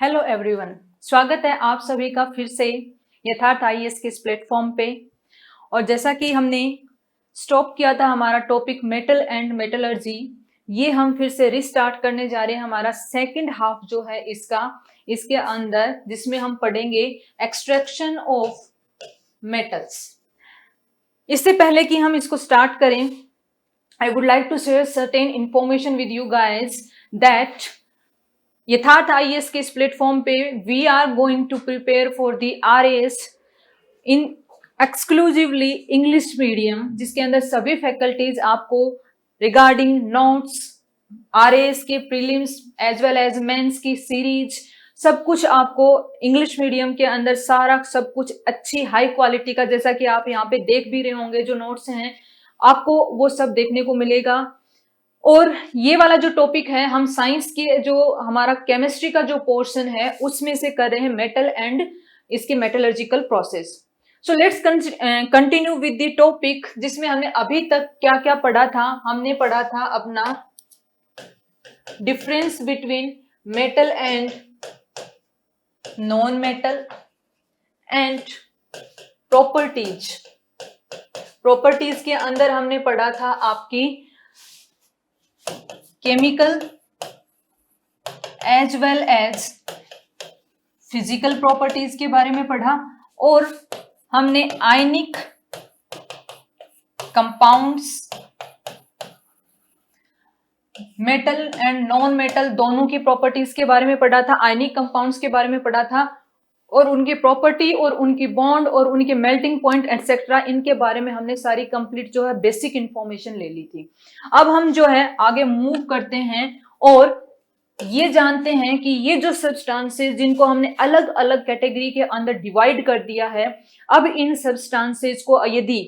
Hello everyone, स्वागत है आप सभी का फिर से यथार्थ आईएएस के इस प्लेटफॉर्म पे। और जैसा कि हमने स्टॉप किया था हमारा टॉपिक मेटल एंड मेटलर्जी, ये हम फिर से रिस्टार्ट करने जा रहे हैं। हमारा सेकंड हाफ जो है इसके अंदर जिसमें हम पढ़ेंगे एक्सट्रैक्शन ऑफ मेटल्स। इससे पहले कि हम इसको स्टार्ट करें, I would like to share certain information with you guys that Yatharth IAS के इस प्लेटफॉर्म पे we are going to prepare for the RAS in exclusively English medium, जिसके अंदर सभी फैकल्टीज आपको रिगार्डिंग नोट्स, आरएएस के prelims as well as mains की series, सब कुछ आपको इंग्लिश मीडियम के अंदर सारा सब कुछ अच्छी हाई क्वालिटी का, जैसा कि आप यहाँ पे देख भी रहे होंगे जो नोट्स हैं आपको वो सब देखने को मिलेगा। और ये वाला जो टॉपिक है हम साइंस के जो हमारा केमिस्ट्री का जो पोर्शन है उसमें से कर रहे हैं मेटल एंड इसके metallurgical process. So let's continue with the topic, जिसमें हमने अभी तक क्या क्या पढ़ा था। हमने पढ़ा था अपना difference between metal and non metal and properties के अंदर हमने पढ़ा था आपकी chemical as well as physical properties के बारे में पढ़ा, और हमने ionic compounds, metal and non metal दोनों की प्रॉपर्टीज के बारे में पढ़ा था। आयनिक कंपाउंड्स के बारे में पढ़ा था और उनकी प्रॉपर्टी और उनकी बॉन्ड और उनके मेल्टिंग पॉइंट एटसेट्रा, इनके बारे में हमने सारी कंप्लीट जो है बेसिक इंफॉर्मेशन ले ली थी। अब हम जो है आगे मूव करते हैं और ये जानते हैं कि ये जो सब्सटेंसेस जिनको हमने अलग अलग कैटेगरी के अंदर डिवाइड कर दिया है, अब इन सब्सटेंसेस को यदि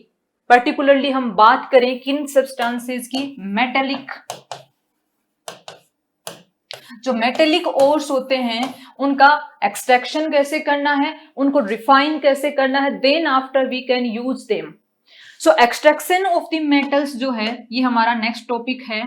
पर्टिकुलरली हम बात करें किन सब्सटेंसेस की, जो मेटेलिक ओर्स होते हैं उनका एक्सट्रैक्शन कैसे करना है, उनको रिफाइन कैसे करना है, then after we can use them. So extraction of the metals जो है ये हमारा नेक्स्ट टॉपिक है।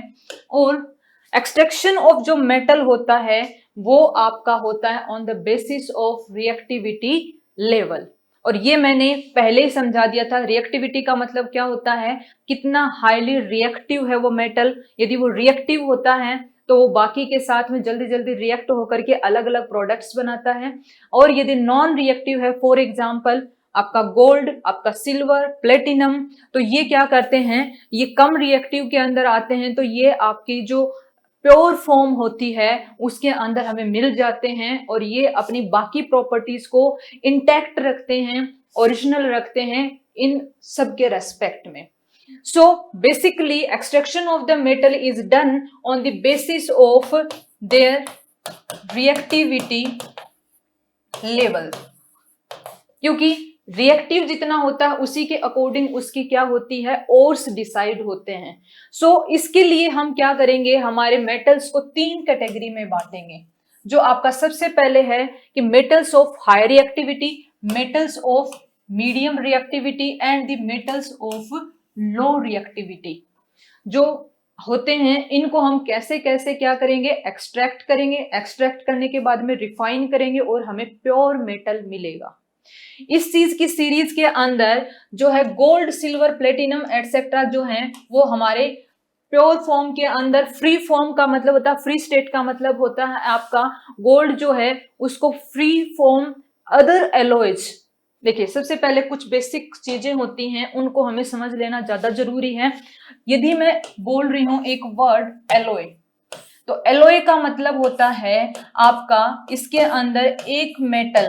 और एक्सट्रैक्शन ऑफ जो मेटल होता है वो आपका होता है on the basis of reactivity level. और ये मैंने पहले ही समझा दिया था, रिएक्टिविटी का मतलब क्या होता है, कितना हाईली रिएक्टिव है वो मेटल। यदि वो रिएक्टिव होता है तो वो बाकी के साथ में जल्दी जल्दी रिएक्ट होकर के अलग अलग प्रोडक्ट्स बनाता है। और यदि नॉन रिएक्टिव है, फॉर एग्जांपल आपका गोल्ड, आपका सिल्वर, प्लेटिनम, तो ये क्या करते हैं, ये कम रिएक्टिव के अंदर आते हैं, तो ये आपकी जो प्योर फॉर्म होती है उसके अंदर हमें मिल जाते हैं और ये अपनी बाकी प्रॉपर्टीज को इंटैक्ट रखते हैं, ओरिजिनल रखते हैं इन सब के रेस्पेक्ट में। So basically extraction of the metal is done on the basis of their reactivity level, क्योंकि रिएक्टिव जितना होता है उसी के अकॉर्डिंग उसकी क्या होती है, ओर्स डिसाइड होते हैं। सो इसके लिए हम क्या करेंगे, हमारे मेटल्स को तीन कैटेगरी में बांटेंगे। जो आपका सबसे पहले है कि metals of high reactivity, metals of medium reactivity and the metals of low reactivity जो होते हैं, इनको हम कैसे कैसे क्या करेंगे, एक्सट्रैक्ट करेंगे। एक्सट्रैक्ट करने के बाद में रिफाइन करेंगे और हमें प्योर मेटल मिलेगा। इस चीज की सीरीज के अंदर जो है गोल्ड, सिल्वर, प्लेटिनम एटसेट्रा जो है वो हमारे प्योर फॉर्म के अंदर, फ्री फॉर्म का मतलब होता है, फ्री स्टेट का मतलब होता है आपका गोल्ड जो है उसको फ्री फॉर्म अदर एलॉयज। देखिए सबसे पहले कुछ बेसिक चीजें होती हैं उनको हमें समझ लेना ज्यादा जरूरी है। यदि मैं बोल रही हूं एक वर्ड एलॉय, तो एलॉय का मतलब होता है आपका इसके अंदर एक मेटल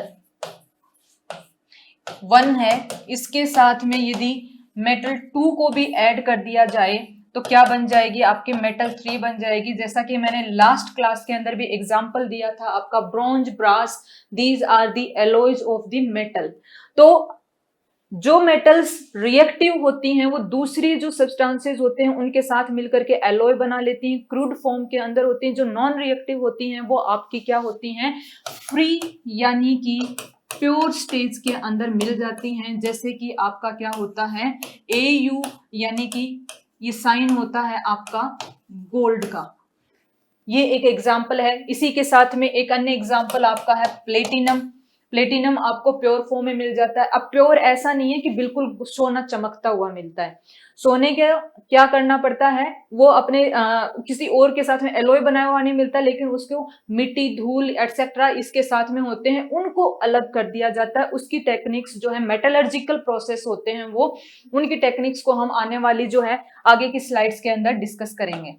1 है, इसके साथ में यदि मेटल 2 को भी ऐड कर दिया जाए तो क्या बन जाएगी, आपकी मेटल 3 बन जाएगी। जैसा कि मैंने लास्ट क्लास के अंदर भी एग्जांपल दिया था आपका bronze, brass, these are the alloys of the metal. तो जो मेटल्स रिएक्टिव होती हैं वो दूसरी जो सब्सटेंसेस होते हैं उनके साथ मिलकर के एलॉय बना लेती हैं, क्रूड फॉर्म के अंदर होती हैं। जो नॉन रिएक्टिव होती हैं वो आपकी क्या होती हैं, फ्री यानी कि प्योर स्टेज के अंदर मिल जाती हैं। जैसे कि आपका क्या होता है AU, यानी कि ये साइन होता है आपका गोल्ड का। ये एक एग्जाम्पल है। इसी के साथ में एक अन्य एग्जाम्पल आपका है प्लेटिनम। प्लेटिनम आपको प्योर फॉर्म में मिल जाता है। अब प्योर ऐसा नहीं है कि बिल्कुल सोना चमकता हुआ मिलता है। सोने के क्या करना पड़ता है, वो अपने किसी और के साथ में एलॉय बनाया हुआ नहीं मिलता, लेकिन उसको मिट्टी, धूल एटसेट्रा इसके साथ में होते हैं, उनको अलग कर दिया जाता है। उसकी टेक्निक्स जो है मेटलर्जिकल प्रोसेस होते हैं, वो उनकी टेक्निक्स को हम आने वाली जो है आगे की स्लाइड्स के अंदर डिस्कस करेंगे।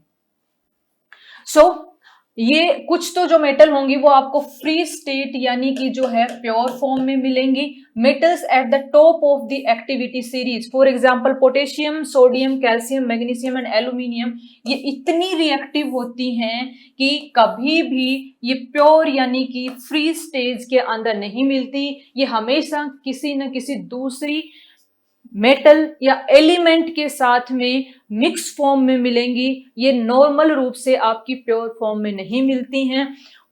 ये कुछ तो जो मेटल होंगी वो आपको फ्री स्टेट यानी कि जो है प्योर फॉर्म में मिलेंगी। Metals at the top of the activity series, for example potassium, sodium, calcium, magnesium and aluminium, ये इतनी रिएक्टिव होती हैं कि कभी भी ये प्योर यानी कि फ्री स्टेज के अंदर नहीं मिलती। ये हमेशा किसी न किसी दूसरी मेटल या एलिमेंट के साथ में मिक्स फॉर्म में मिलेंगी। ये नॉर्मल रूप से आपकी प्योर फॉर्म में नहीं मिलती हैं।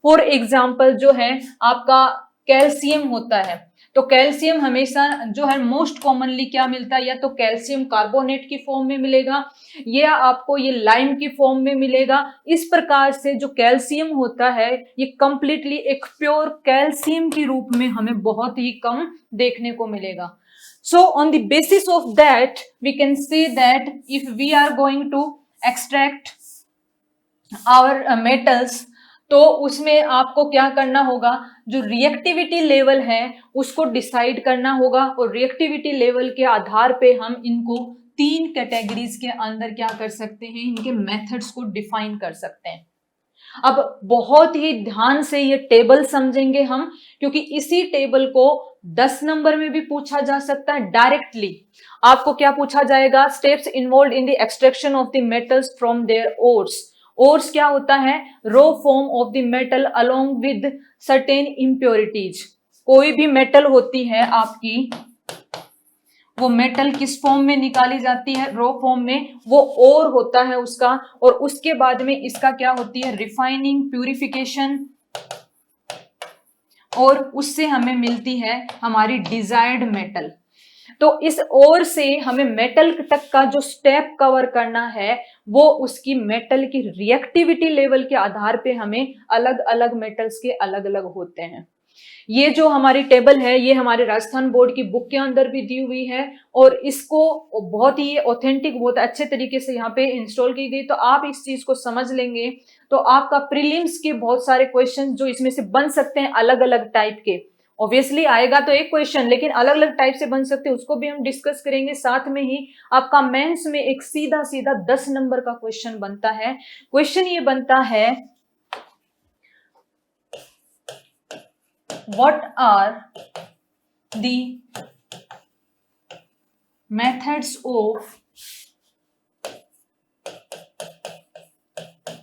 फॉर एग्जाम्पल जो है आपका कैल्शियम होता है, तो कैल्शियम हमेशा जो है मोस्ट कॉमनली क्या मिलता है, या तो कैल्शियम कार्बोनेट की फॉर्म में मिलेगा या आपको ये लाइम की फॉर्म में मिलेगा। इस प्रकार से जो कैल्शियम होता है ये कंप्लीटली एक प्योर कैल्शियम के रूप में हमें बहुत ही कम देखने को मिलेगा। So on the basis of that, we can say that if we are going to extract our metals, तो उसमें आपको क्या करना होगा, जो रिएक्टिविटी लेवल है उसको डिसाइड करना होगा, और रिएक्टिविटी लेवल के आधार पे हम इनको 3 कैटेगरीज के अंदर क्या कर सकते हैं, इनके मेथड्स को डिफाइन कर सकते हैं। अब बहुत ही ध्यान से ये टेबल समझेंगे हम, क्योंकि इसी टेबल को 10 नंबर में भी पूछा जा सकता है डायरेक्टली। आपको क्या पूछा जाएगा, steps involve in the extraction of the metals from their ores. Ores क्या होता है, raw form of the metal along with certain impurities. कोई भी मेटल होती है आपकी, वो मेटल किस फॉर्म में निकाली जाती है, रो फॉर्म में, वो ओर होता है उसका, और उसके बाद में इसका क्या होती है, रिफाइनिंग, प्यूरिफिकेशन, और उससे हमें मिलती है हमारी डिजायर्ड मेटल। तो इस ओर से हमें मेटल तक का जो स्टेप कवर करना है वो उसकी मेटल की रिएक्टिविटी लेवल के आधार पे हमें अलग अलग मेटल्स के अलग अलग होते हैं। ये जो हमारी टेबल है ये हमारे राजस्थान बोर्ड की बुक के अंदर भी दी हुई है, और इसको बहुत ही ऑथेंटिक, बहुत अच्छे तरीके से यहाँ पे इंस्टॉल की गई। तो आप इस चीज को समझ लेंगे तो आपका प्रीलिम्स के बहुत सारे क्वेश्चन जो इसमें से बन सकते हैं अलग अलग टाइप के, ऑब्वियसली आएगा तो एक क्वेश्चन, लेकिन अलग अलग टाइप से बन सकते हैं, उसको भी हम डिस्कस करेंगे। साथ में ही आपका मेंस में एक सीधा सीधा 10 नंबर का क्वेश्चन बनता है। क्वेश्चन ये बनता है, what are the methods of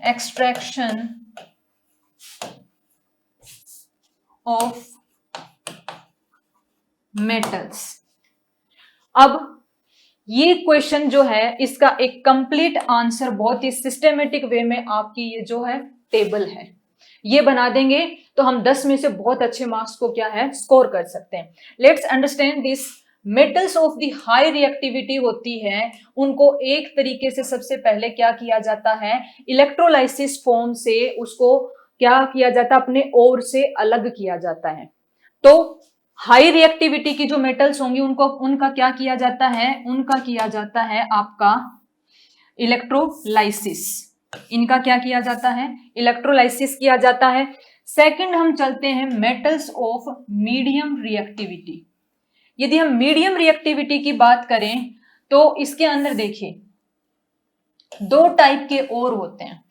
extraction of metals। अब ये क्वेश्चन जो है इसका एक कंप्लीट आंसर बहुत ही सिस्टेमेटिक वे में आपकी ये जो है टेबल है ये बना देंगे तो हम 10 में से बहुत अच्छे मार्क्स को क्या है स्कोर कर सकते हैं। Let's understand this. Metals of the high reactivity होती है, उनको एक तरीके से सबसे पहले क्या किया जाता है, इलेक्ट्रोलाइसिस फॉर्म से उसको क्या किया जाता है, अपने ओर से अलग किया जाता है। तो हाई रिएक्टिविटी की जो मेटल्स होंगी उनको उनका क्या किया जाता है, उनका किया जाता है आपका इलेक्ट्रोलाइसिस। इनका क्या किया जाता है, इलेक्ट्रोलाइसिस किया जाता है। सेकंड हम चलते हैं मेटल्स ऑफ मीडियम रिएक्टिविटी। यदि हम मीडियम रिएक्टिविटी की बात करें तो इसके अंदर देखिए 2 टाइप के और होते हैं।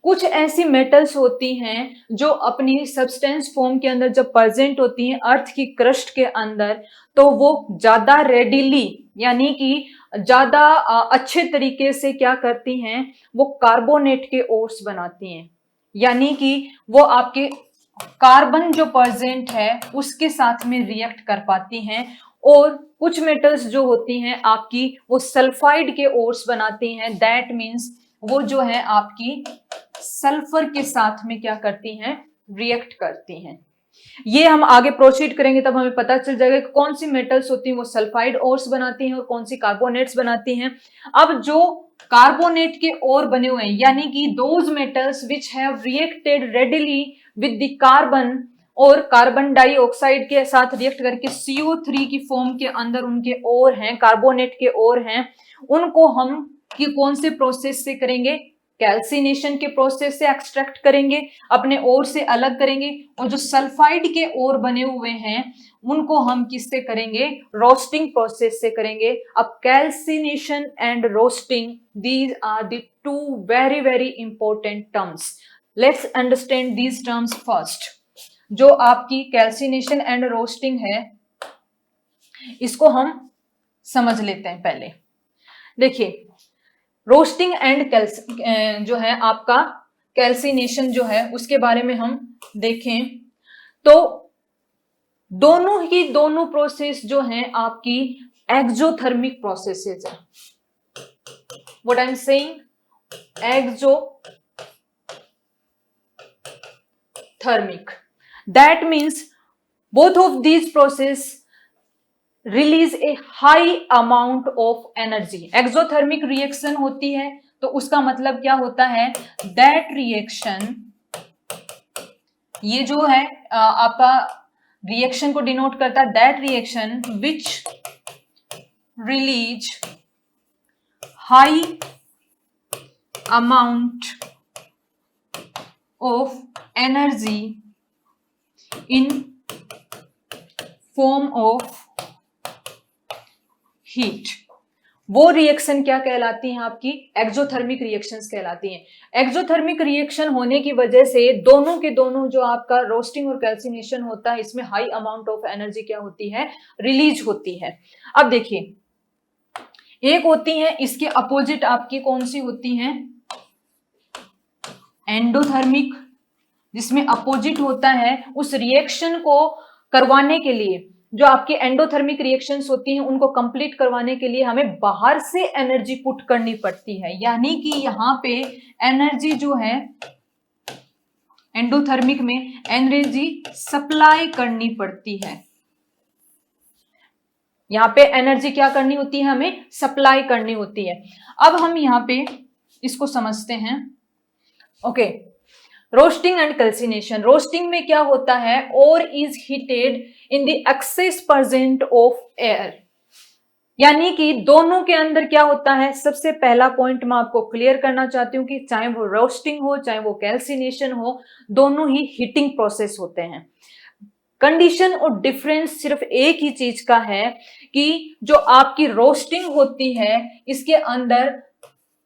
कुछ ऐसी मेटल्स होती हैं जो अपनी सब्सटेंस फॉर्म के अंदर जब प्रेजेंट होती हैं अर्थ की क्रस्ट के अंदर, तो वो ज्यादा रेडिली यानी कि ज्यादा अच्छे तरीके से क्या करती हैं, वो कार्बोनेट के ओर्स बनाती हैं, यानी कि वो आपके कार्बन जो प्रेजेंट है उसके साथ में रिएक्ट कर पाती हैं। और कुछ मेटल्स जो होती हैं आपकी वो सल्फाइड के ओर्स बनाती हैं, दैट मीन्स वो जो है आपकी सल्फर के साथ में क्या करती हैं, रिएक्ट करती हैं। ये हम आगे प्रोसीड करेंगे तब हमें पता चल जाएगा कि कौन सी मेटल्स होती हैं वो सल्फाइड ओर्स बनाती हैं और कौन सी कार्बोनेट्स बनाती हैं। अब जो कार्बोनेट के ओर बने हुए हैं, यानी कि those metals which have reacted readily with the carbon और कार्बन डाइऑक्साइड के साथ रिएक्ट करके CO3 की फॉर्म के अंदर उनके ओर हैं, कार्बोनेट के ओर हैं, उनको हम कि कौन से प्रोसेस से करेंगे, कैल्सिनेशन के प्रोसेस से एक्सट्रैक्ट करेंगे, अपने ओर से अलग करेंगे, और जो सल्फाइड के ओर बने हुए हैं उनको हम किससे करेंगे, रोस्टिंग प्रोसेस से करेंगे। अब calcination and roasting, these are the two very very important terms. Let's understand these terms first. जो आपकी कैल्सिनेशन एंड रोस्टिंग है इसको हम समझ लेते हैं पहले। देखिए, रोस्टिंग एंड जो है आपका कैल्सिनेशन जो है उसके बारे में हम देखें तो दोनों प्रोसेस जो हैं आपकी एक्सोथर्मिक प्रोसेसेस है। What I am saying, exothermic, that means both of these process release a high amount of energy। Exothermic reaction होती है तो उसका मतलब क्या होता है, दैट रिएक्शन, ये जो है आपका रिएक्शन को डिनोट करता है, that reaction which release high amount of energy in form of heat. वो रिएक्शन क्या कहलाती हैं, आपकी एक्सोथर्मिक रिएक्शंस कहलाती हैं। एक्सोथर्मिक रिएक्शन होने की वजह से दोनों के दोनों जो आपका रोस्टिंग और कैल्सिनेशन होता है इसमें हाई अमाउंट ऑफ एनर्जी क्या होती है, रिलीज होती है। अब देखिए, एक होती है इसके अपोजिट आपकी कौन सी होती है, एंडोथर्मिक, जिसमें अपोजिट होता है। उस रिएक्शन को करवाने के लिए, जो आपके एंडोथर्मिक रिएक्शंस होती हैं उनको कंप्लीट करवाने के लिए हमें बाहर से एनर्जी पुट करनी पड़ती है, यानी कि यहाँ पे एनर्जी जो है एंडोथर्मिक में एनर्जी सप्लाई करनी पड़ती है। यहाँ पे एनर्जी क्या करनी होती है, हमें सप्लाई करनी होती है। अब हम यहाँ पे इसको समझते हैं। ओके, रोस्टिंग एंड कैल्सिनेशन। रोस्टिंग में क्या होता है, ore is heated in the excess present of air, यानी कि दोनों के अंदर क्या होता है, सबसे पहला पॉइंट मैं आपको क्लियर करना चाहती हूँ कि चाहे वो रोस्टिंग हो चाहे वो कैल्सिनेशन हो, दोनों ही हीटिंग प्रोसेस होते हैं। कंडीशन और डिफरेंस सिर्फ एक ही चीज का है कि जो आपकी रोस्टिंग होती है इसके अंदर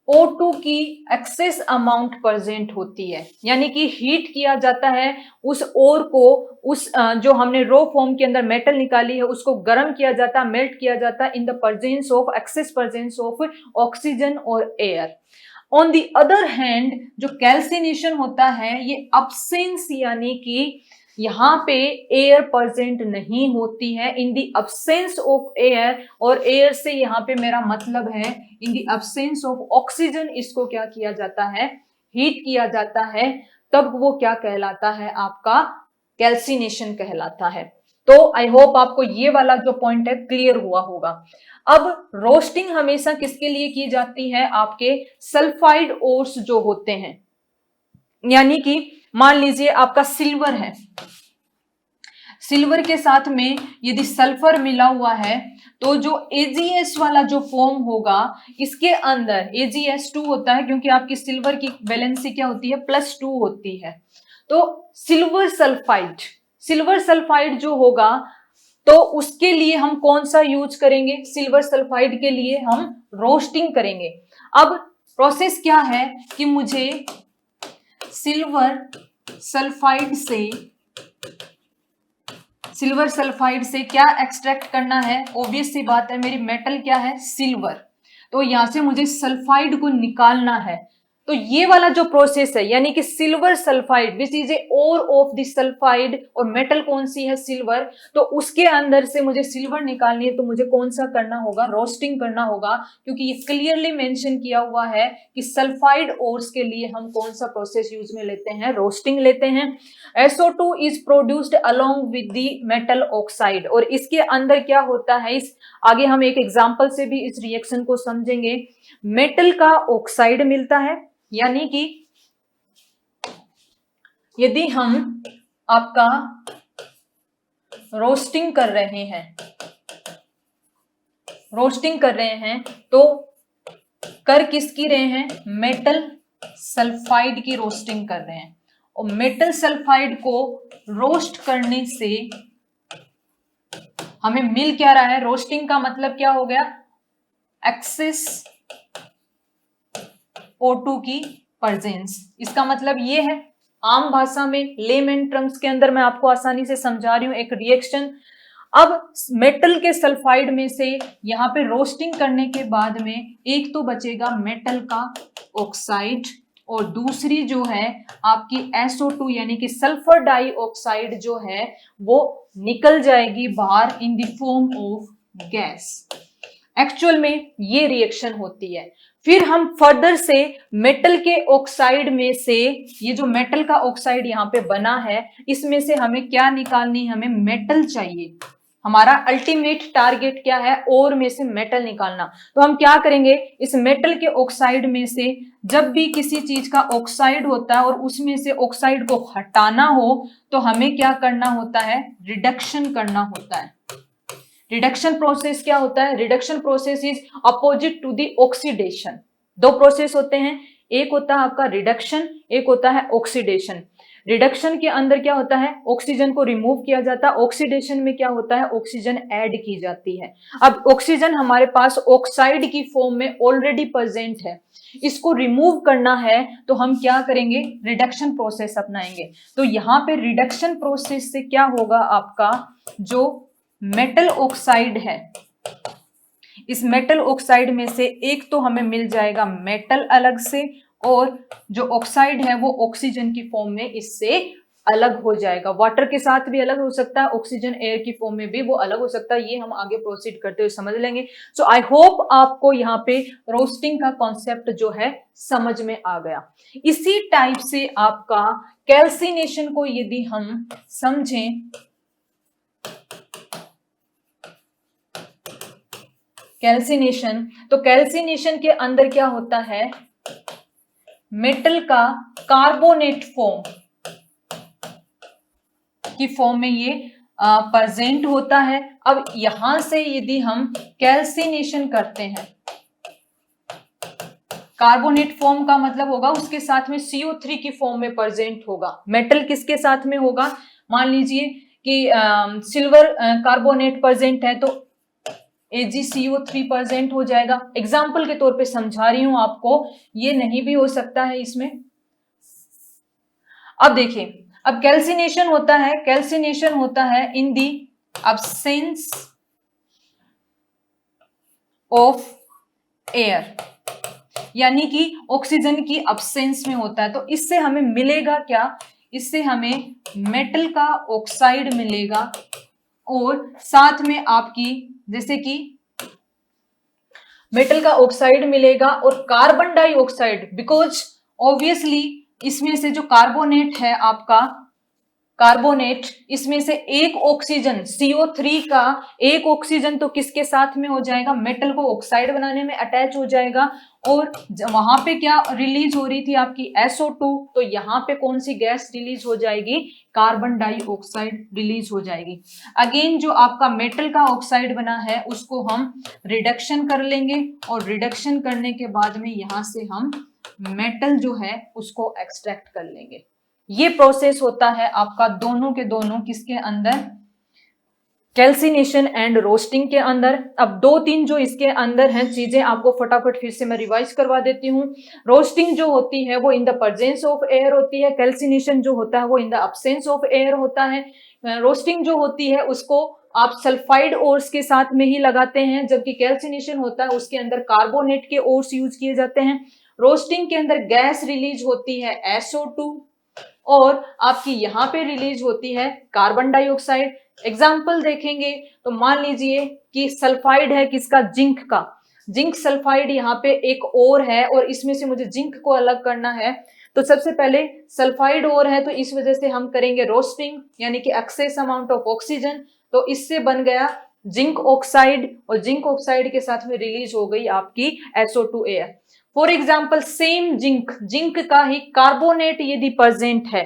O2 की एक्सेस अमाउंट प्रेजेंट होती है, यानी कि हीट किया जाता है उस ओर को, उस जो हमने रो फॉर्म के अंदर मेटल निकाली है उसको गर्म किया जाता है, मेल्ट किया जाता है in the presence of, excess presence of oxygen और air. On the other hand जो कैल्सिनेशन होता है ये अब्सेंस, यानी कि यहाँ पे एयर प्रेजेंट नहीं होती है, in the absence of air, और एयर से यहाँ पे मेरा मतलब है in the absence of oxygen, इसको क्या किया जाता है, हीट किया जाता है, तब वो क्या कहलाता है, आपका कैल्सिनेशन कहलाता है। तो आई होप आपको ये वाला जो पॉइंट है क्लियर हुआ होगा। अब रोस्टिंग हमेशा किसके लिए की जाती है, आपके सल्फाइड ओर्स जो होते हैं, यानी कि मान लीजिए आपका सिल्वर है, सिल्वर के साथ में यदि सल्फर मिला हुआ है तो जो AgS वाला जो फॉर्म होगा इसके अंदर AgS2 होता है, क्योंकि आपकी सिल्वर की वैलेंसी क्या होती है, +2 होती है। तो सिल्वर सल्फाइड जो होगा तो उसके लिए हम कौन सा यूज करेंगे, सिल्वर सल्फाइड के लिए हम रोस्टिंग करेंगे। अब प्रोसेस क्या है कि मुझे सिल्वर सल्फाइड से क्या एक्सट्रैक्ट करना है, ऑब्वियस सी बात है, मेरी मेटल क्या है, सिल्वर, तो यहां से मुझे सल्फाइड को निकालना है। तो ये वाला जो प्रोसेस है, यानी कि silver sulphide which is a ore of the sulphide, और मेटल कौन सी है, सिल्वर, तो उसके अंदर से मुझे सिल्वर निकालनी है, तो मुझे कौन सा करना होगा, रोस्टिंग करना होगा, क्योंकि ये क्लियरली मेंशन किया हुआ है कि सल्फाइड ओर्स के लिए हम कौन सा प्रोसेस यूज में लेते हैं, रोस्टिंग लेते हैं। SO2 is produced along with the metal oxide, और इसके अंदर क्या होता है, इस आगे हम एक एग्जांपल से भी इस रिएक्शन को समझेंगे। मेटल का ऑक्साइड मिलता है। यानी कि यदि हम आपका रोस्टिंग कर रहे हैं तो कर किसकी रहे हैं, मेटल सल्फाइड की रोस्टिंग कर रहे हैं। और मेटल सल्फाइड को रोस्ट करने से हमें मिल क्या रहा है, रोस्टिंग का मतलब क्या हो गया, एक्सेस O2 की प्रेजेंस। इसका मतलब ये है, आम भाषा में लेमैन टर्म्स के अंदर मैं आपको आसानी से समझा रही हूं, एक रिएक्शन। अब मेटल के सल्फाइड में से यहां पे रोस्टिंग करने के बाद में एक तो बचेगा मेटल का ऑक्साइड और दूसरी जो है आपकी SO2 यानी कि सल्फर डाइऑक्साइड जो है वो निकल जाएगी बाहर इन the form of gas. Actual में ये रिएक्शन होती है। फिर हम फर्दर से मेटल के ऑक्साइड में से, ये जो मेटल का ऑक्साइड यहाँ पे बना है, इसमें से हमें क्या निकालनी, हमें मेटल चाहिए। हमारा अल्टीमेट टारगेट क्या है, ओर में से मेटल निकालना। तो हम क्या करेंगे, इस मेटल के ऑक्साइड में से जब भी किसी चीज का ऑक्साइड होता है और उसमें से ऑक्साइड को हटाना हो तो हमें क्या करना होता है, रिडक्शन करना होता है। रिडक्शन प्रोसेस क्या होता है, reduction process is opposite to the oxidation. दो प्रोसेस होते हैं, एक होता है आपका रिडक्शन, एक होता है ऑक्सीडेशन। रिडक्शन के अंदर क्या होता है, ऑक्सीजन को रिमूव किया जाता है, ऑक्सीडेशन में क्या होता है, ऑक्सीजन ऐड की जाती है। अब ऑक्सीजन हमारे पास ऑक्साइड की फॉर्म में ऑलरेडी प्रेजेंट है, इसको रिमूव करना है तो हम क्या करेंगे, रिडक्शन प्रोसेस अपनाएंगे। तो यहाँ पे रिडक्शन प्रोसेस से क्या होगा, आपका जो मेटल ऑक्साइड है, इस मेटल ऑक्साइड में से एक तो हमें मिल जाएगा मेटल अलग से, और जो ऑक्साइड है वो ऑक्सीजन की फॉर्म में इससे अलग हो जाएगा। वाटर के साथ भी अलग हो सकता है, ऑक्सीजन एयर की फॉर्म में भी वो अलग हो सकता है। ये हम आगे प्रोसीड करते हुए समझ लेंगे। सो आई होप आपको यहाँ पे रोस्टिंग का कॉन्सेप्ट जो है समझ में आ गया। इसी टाइप से आपका कैल्सिनेशन को यदि हम समझें, कैल्सिनेशन, तो कैल्सिनेशन के अंदर क्या होता है, मेटल का कार्बोनेट फॉर्म की फॉर्म में ये प्रेजेंट होता है। अब यहां से यदि हम कैल्सिनेशन करते हैं, कार्बोनेट फॉर्म का मतलब होगा उसके साथ में CO3 की फॉर्म में प्रेजेंट होगा। मेटल किसके साथ में होगा, मान लीजिए कि सिल्वर कार्बोनेट प्रेजेंट है तो AgCO3 प्रेजेंट हो जाएगा। एग्जाम्पल के तौर पे समझा रही हूं आपको, ये नहीं भी हो सकता है इसमें। अब देखिए, अब कैल्सिनेशन होता है इन दी अब्सेंस ऑफ एयर, यानी कि ऑक्सीजन की अब्सेंस में होता है। तो इससे हमें मिलेगा क्या, इससे हमें मेटल का ऑक्साइड मिलेगा और साथ में आपकी जैसे कि मेटल का ऑक्साइड मिलेगा और कार्बन डाइऑक्साइड, बिकॉज ऑब्वियसली इसमें से जो कार्बोनेट है आपका, कार्बोनेट, इसमें से एक ऑक्सीजन CO3 का एक ऑक्सीजन तो किसके साथ में हो जाएगा, मेटल को ऑक्साइड बनाने में अटैच हो जाएगा। और वहां पे क्या रिलीज हो रही थी आपकी SO2, तो यहाँ पे कौन सी गैस रिलीज हो जाएगी, कार्बन डाइऑक्साइड रिलीज हो जाएगी। अगेन जो आपका मेटल का ऑक्साइड बना है उसको हम रिडक्शन कर लेंगे और रिडक्शन करने के बाद में यहां से हम मेटल जो है उसको एक्सट्रैक्ट कर लेंगे। ये प्रोसेस होता है आपका दोनों के दोनों किसके अंदर, कैल्सिनेशन एंड रोस्टिंग के अंदर। अब दो तीन जो इसके अंदर हैं चीजें आपको फटाफट फिर से मैं रिवाइज करवा देती हूँ। रोस्टिंग जो होती है वो इन द प्रेजेंस ऑफ एयर होती है, कैल्सिनेशन जो होता है वो in the absence of air होता है। रोस्टिंग जो होती है उसको आप सल्फाइड ओर्स के साथ में ही लगाते हैं, जबकि कैल्सिनेशन होता है उसके अंदर कार्बोनेट के ओर्स यूज किए जाते हैं। रोस्टिंग के अंदर गैस रिलीज होती है SO2 और आपकी यहाँ पे रिलीज होती है कार्बन डाइऑक्साइड। एग्जाम्पल देखेंगे तो मान लीजिए कि सल्फाइड है किसका, जिंक का, जिंक सल्फाइड यहाँ पे एक और है और इसमें से मुझे जिंक को अलग करना है। तो सबसे पहले सल्फाइड और है तो इस वजह से हम करेंगे रोस्टिंग, यानी कि एक्सेस अमाउंट ऑफ ऑक्सीजन, तो इससे बन गया जिंक ऑक्साइड, और जिंक ऑक्साइड के साथ में रिलीज हो गई आपकी SO2 air. For example same zinc का ही कार्बोनेट यदि प्रेजेंट है,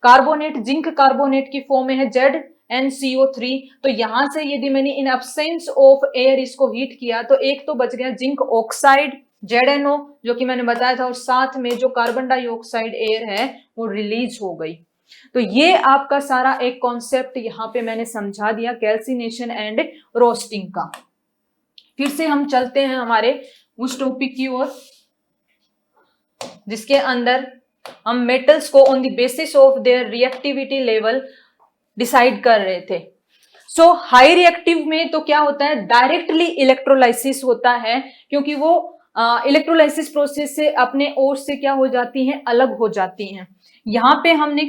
कार्बोनेट जिंक कार्बोनेट की फॉर्म में है ZnCO3, तो यहां से यदि मैंने इन एब्सेंस ऑफ एयर इसको हीट किया तो एक तो बच गया जिंक ऑक्साइड ZnO जो कि मैंने बताया था, और साथ में जो कार्बन डाइऑक्साइड एयर है वो रिलीज हो गई। तो ये आपका सारा एक कॉन्सेप्ट यहां पे मैंने समझा दिया कैल्सिनेशन एंड रोस्टिंग का। फिर से हम चलते हैं हमारे उस टॉपिक की ओर जिसके अंदर हम मेटल्स को on the basis of their reactivity level decide कर रहे थे। सो हाई रिएक्टिव में तो क्या होता है, डायरेक्टली इलेक्ट्रोलाइसिस होता है, क्योंकि वो इलेक्ट्रोलाइसिस प्रोसेस से अपने ओर से क्या हो जाती हैं, अलग हो जाती हैं। यहाँ पे हमने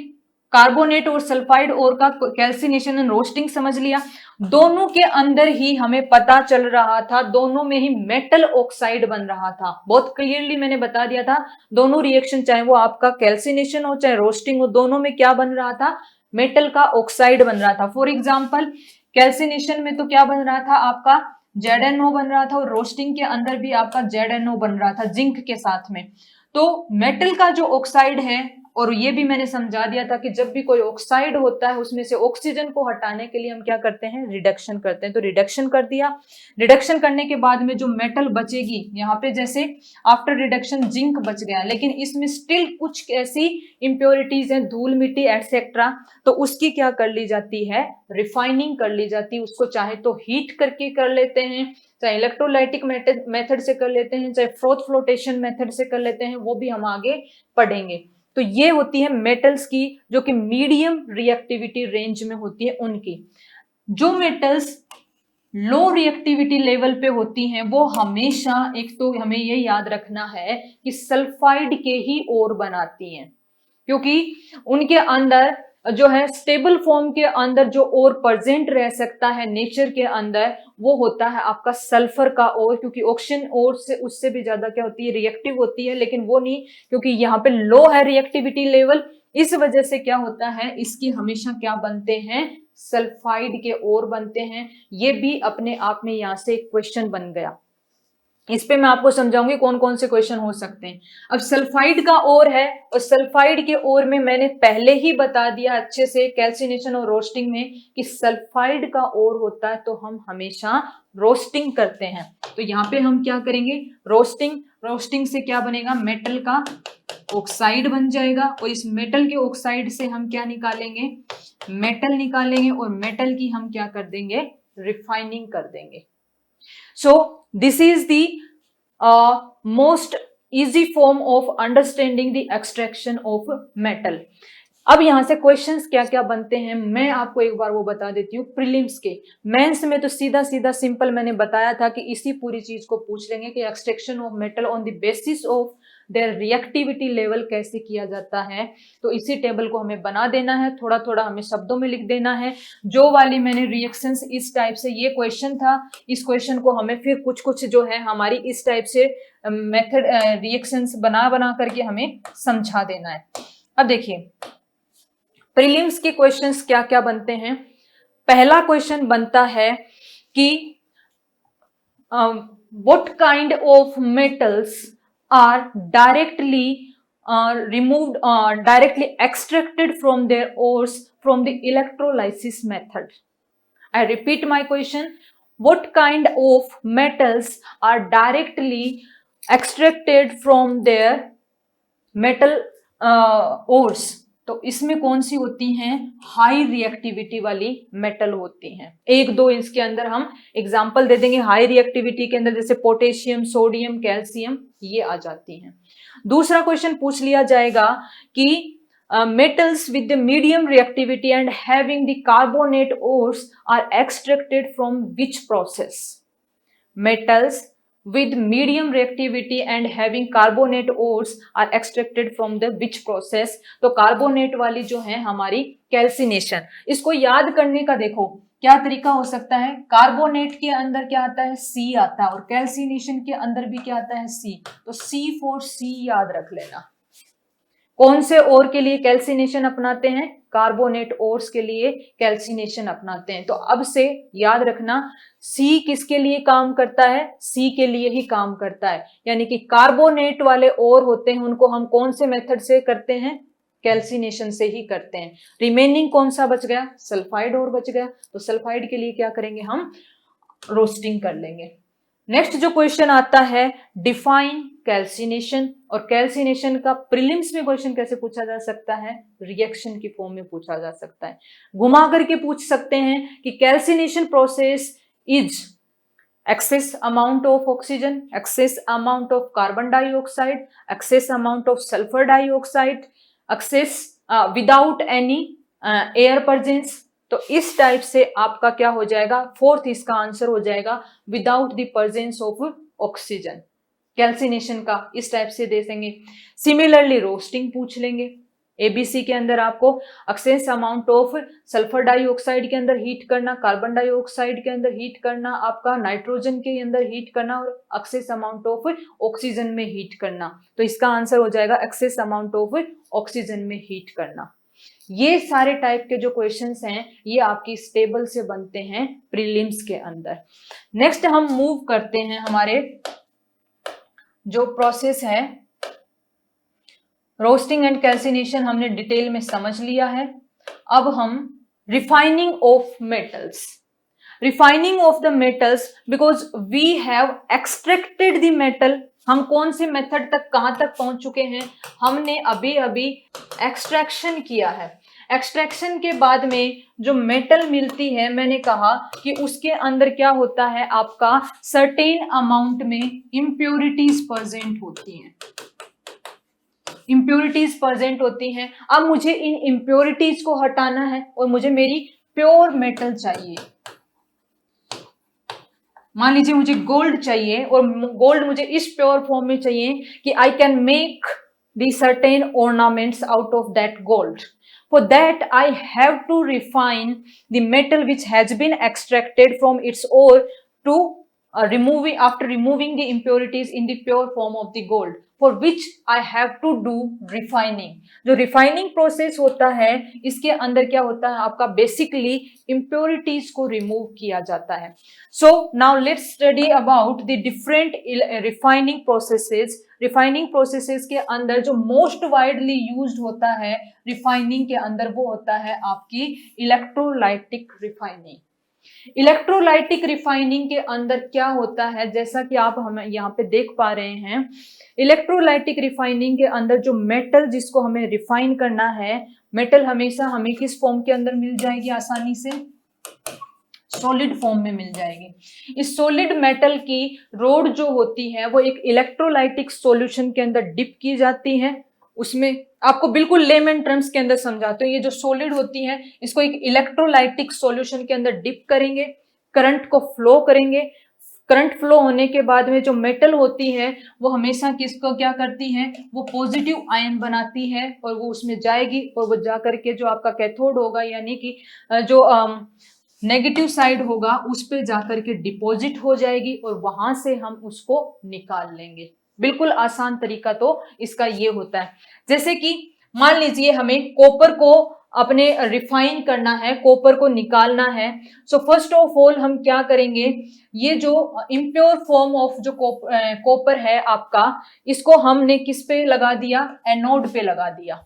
कार्बोनेट और सल्फाइड और का कैल्सिनेशन एंड रोस्टिंग समझ लिया। दोनों के अंदर ही हमें पता चल रहा था, दोनों में ही मेटल ऑक्साइड बन रहा था। बहुत क्लियरली मैंने बता दिया था, दोनों रिएक्शन चाहे वो आपका कैल्सिनेशन हो चाहे रोस्टिंग हो, दोनों में क्या बन रहा था, मेटल का ऑक्साइड बन रहा था। फॉर एग्जाम्पल कैल्सिनेशन में तो क्या बन रहा था आपका ZnO बन रहा था, और रोस्टिंग के अंदर भी आपका ZnO बन रहा था जिंक के साथ में। तो मेटल का जो ऑक्साइड है, और ये भी मैंने समझा दिया था कि जब भी कोई ऑक्साइड होता है उसमें से ऑक्सीजन को हटाने के लिए हम क्या करते हैं, रिडक्शन करते हैं। तो रिडक्शन कर दिया, रिडक्शन करने के बाद में जो मेटल बचेगी, यहाँ पे जैसे आफ्टर रिडक्शन जिंक बच गया, लेकिन इसमें स्टिल कुछ ऐसी इंप्योरिटीज हैं, धूल मिट्टी एटसेट्रा, तो उसकी क्या कर ली जाती है, रिफाइनिंग कर ली जाती है। उसको चाहे तो हीट करके कर लेते हैं, चाहे इलेक्ट्रोलाइटिक मेथड से कर लेते हैं, चाहे फ्रोथ फ्लोटेशन मेथड से कर लेते हैं, वो भी हम आगे पढ़ेंगे। तो ये होती है मेटल्स की जो कि मीडियम रिएक्टिविटी रेंज में होती है उनकी। जो मेटल्स लो रिएक्टिविटी लेवल पे होती हैं वो हमेशा, एक तो हमें ये याद रखना है कि सल्फाइड के ही ओर बनाती हैं, क्योंकि उनके अंदर जो है स्टेबल फॉर्म के अंदर जो ओर प्रेजेंट रह सकता है नेचर के अंदर, वो होता है आपका सल्फर का ओर, क्योंकि ऑक्सीजन ओर से उससे भी ज्यादा क्या होती है, रिएक्टिव होती है। लेकिन वो नहीं, क्योंकि यहाँ पे लो है रिएक्टिविटी लेवल, इस वजह से क्या होता है, इसकी हमेशा क्या बनते हैं, सल्फाइड के ओर बनते हैं। ये भी अपने आप में यहाँ से एक क्वेश्चन बन गया। इस पे मैं आपको समझाऊंगी कौन कौन से क्वेश्चन हो सकते हैं। अब सल्फाइड का ओर है, और सल्फाइड के ओर में मैंने पहले ही बता दिया अच्छे से कैल्सिनेशन और रोस्टिंग में कि सल्फाइड का ओर होता है तो हम हमेशा रोस्टिंग करते हैं। तो यहाँ पे हम क्या करेंगे, रोस्टिंग। रोस्टिंग से क्या बनेगा, मेटल का ऑक्साइड बन जाएगा, और इस मेटल के ऑक्साइड से हम क्या निकालेंगे, मेटल निकालेंगे, और मेटल की हम क्या कर देंगे, रिफाइनिंग कर देंगे। So this is the most easy form of understanding the extraction of metal. अब यहां से क्वेश्चंस क्या क्या बनते हैं मैं आपको एक बार वो बता देती हूँ। प्रीलिम्स के, मेंस में तो सीधा सीधा सिंपल मैंने बताया था कि इसी पूरी चीज को पूछ लेंगे कि extraction of metal on the basis of their reactivity level कैसे किया जाता है। तो इसी टेबल को हमें बना देना है, थोड़ा थोड़ा हमें शब्दों में लिख देना है। जो वाली मैंने रिएक्शंस इस टाइप से, ये क्वेश्चन था, इस क्वेश्चन को हमें फिर कुछ कुछ जो है हमारी इस टाइप से मेथड रिएक्शंस बना बना करके हमें समझा देना है। अब देखिए प्रीलिम्स के क्वेश्चंस क्या क्या बनते हैं। पहला क्वेश्चन बनता है कि what kind of metals are directly removed directly extracted from their ores from the electrolysis method. I repeat my question, what kind of metals are directly extracted from their metal ores? तो इसमें कौन सी होती हैं, high reactivity वाली metal होती हैं। एक दो इसके अंदर हम एग्जांपल दे देंगे हाई रिएक्टिविटी के अंदर, जैसे पोटेशियम, सोडियम, कैल्शियम, ये आ जाती हैं। दूसरा क्वेश्चन पूछ लिया जाएगा कि metals with the medium reactivity and having the carbonate ores are extracted from which process? Metals with medium reactivity and having carbonate ores are extracted from the which process? तो carbonate वाली जो है हमारी calcination. इसको याद करने का देखो क्या तरीका हो सकता है, कार्बोनेट के अंदर क्या आता है, C आता है, और कैल्सिनेशन के अंदर भी क्या आता है, C। तो C4C याद रख लेना। कौन से ओर के लिए कैल्सिनेशन अपनाते हैं, कार्बोनेट ओर्स के लिए कैल्सिनेशन अपनाते हैं। तो अब से याद रखना, सी किसके लिए काम करता है? सी के लिए ही काम करता है, यानी कि कार्बोनेट वाले ओर होते हैं उनको हम कौन से मेथड से करते हैं? कैल्सिनेशन से ही करते हैं। रिमेनिंग कौन सा बच गया? सल्फाइड और बच गया। तो सल्फाइड के लिए क्या करेंगे? हम रोस्टिंग कर लेंगे। नेक्स्ट जो क्वेश्चन आता है, डिफाइन कैल्सिनेशन। और कैल्सिनेशन का प्रीलिम्स में क्वेश्चन कैसे पूछा जा सकता है? रिएक्शन की फॉर्म में पूछा जा सकता है। घुमा करके पूछ सकते हैं कि calcination process is excess amount of oxygen, excess amount of carbon dioxide, excess amount of sulfur dioxide, excess without any air presence। तो इस टाइप से आपका क्या हो जाएगा? फोर्थ इसका आंसर हो जाएगा without the presence of oxygen. Calcination का इस टाइप से दे देंगे। सिमिलरली रोस्टिंग पूछ लेंगे। एबीसी के अंदर आपको excess amount of sulphur dioxide के अंदर हीट करना, कार्बन डाइऑक्साइड के अंदर हीट करना, आपका नाइट्रोजन के अंदर हीट करना और एक्सेस अमाउंट ऑफ ऑक्सीजन में हीट करना। तो इसका आंसर हो जाएगा एक्सेस अमाउंट ऑफ ऑक्सीजन में हीट करना। ये सारे टाइप के जो क्वेश्चंस हैं ये आपकी इस टेबल से बनते हैं प्रीलिम्स के अंदर। नेक्स्ट हम मूव करते हैं, हमारे जो प्रोसेस है रोस्टिंग एंड कैल्सिनेशन हमने डिटेल में समझ लिया है। अब हम refining of metals, refining of the metals, because we have extracted the metal. हम कौन से मेथड तक, कहां तक पहुंच चुके हैं? हमने अभी अभी एक्सट्रैक्शन किया है। एक्सट्रैक्शन के बाद में जो मेटल मिलती है, मैंने कहा कि उसके अंदर क्या होता है, आपका सर्टेन अमाउंट में इंप्योरिटीज प्रेजेंट होती हैं, इंप्योरिटीज प्रेजेंट होती हैं। अब मुझे इन इंप्योरिटीज को हटाना है और मुझे मेरी प्योर मेटल चाहिए। मान लीजिए मुझे गोल्ड चाहिए और गोल्ड मुझे इस प्योर फॉर्म में चाहिए कि I can make the certain ornaments out of that gold. For that I have to refine the metal which has been extracted from its ore to after removing the impurities in the pure form of the gold, for which I have to do refining। जो refining process होता है इसके अंदर क्या होता है, आपका basically impurities को remove किया जाता है। So now let's study about the different refining processes। refining processes के अंदर जो most widely used होता है refining के अंदर, वो होता है आपकी electrolytic refining। इलेक्ट्रोलाइटिक रिफाइनिंग के अंदर क्या होता है, जैसा कि आप हमें यहाँ पे देख पा रहे हैं, इलेक्ट्रोलाइटिक रिफाइनिंग के अंदर जो मेटल जिसको हमें रिफाइन करना है, मेटल हमेशा हमें किस फॉर्म के अंदर मिल जाएगी? आसानी से सॉलिड फॉर्म में मिल जाएगी। इस सॉलिड मेटल की रोड जो होती है वो एक इलेक्ट्रोलाइटिक सॉल्यूशन के अंदर डिप की जाती है। उसमें आपको बिल्कुल लेमन टर्म्स के अंदर समझाते हो, ये जो सॉलिड होती है इसको एक इलेक्ट्रोलाइटिक सॉल्यूशन के अंदर डिप करेंगे, करंट को फ्लो करेंगे। करंट फ्लो होने के बाद में जो मेटल होती है वो हमेशा किसको क्या करती है, वो पॉजिटिव आयन बनाती है और वो उसमें जाएगी और वो जा करके जो आपका कैथोड होगा, यानी कि जो नेगेटिव साइड होगा उस पे जाकर के डिपॉजिट हो जाएगी और वहां से हम उसको निकाल लेंगे। बिल्कुल आसान तरीका तो इसका ये होता है। जैसे कि मान लीजिए हमें कॉपर को अपने रिफाइन करना है, कॉपर को निकालना है। सो फर्स्ट ऑफ ऑल हम क्या करेंगे, ये जो इम्प्योर फॉर्म ऑफ जो कॉपर है आपका, इसको हमने किस पे लगा दिया? एनोड पे लगा दिया।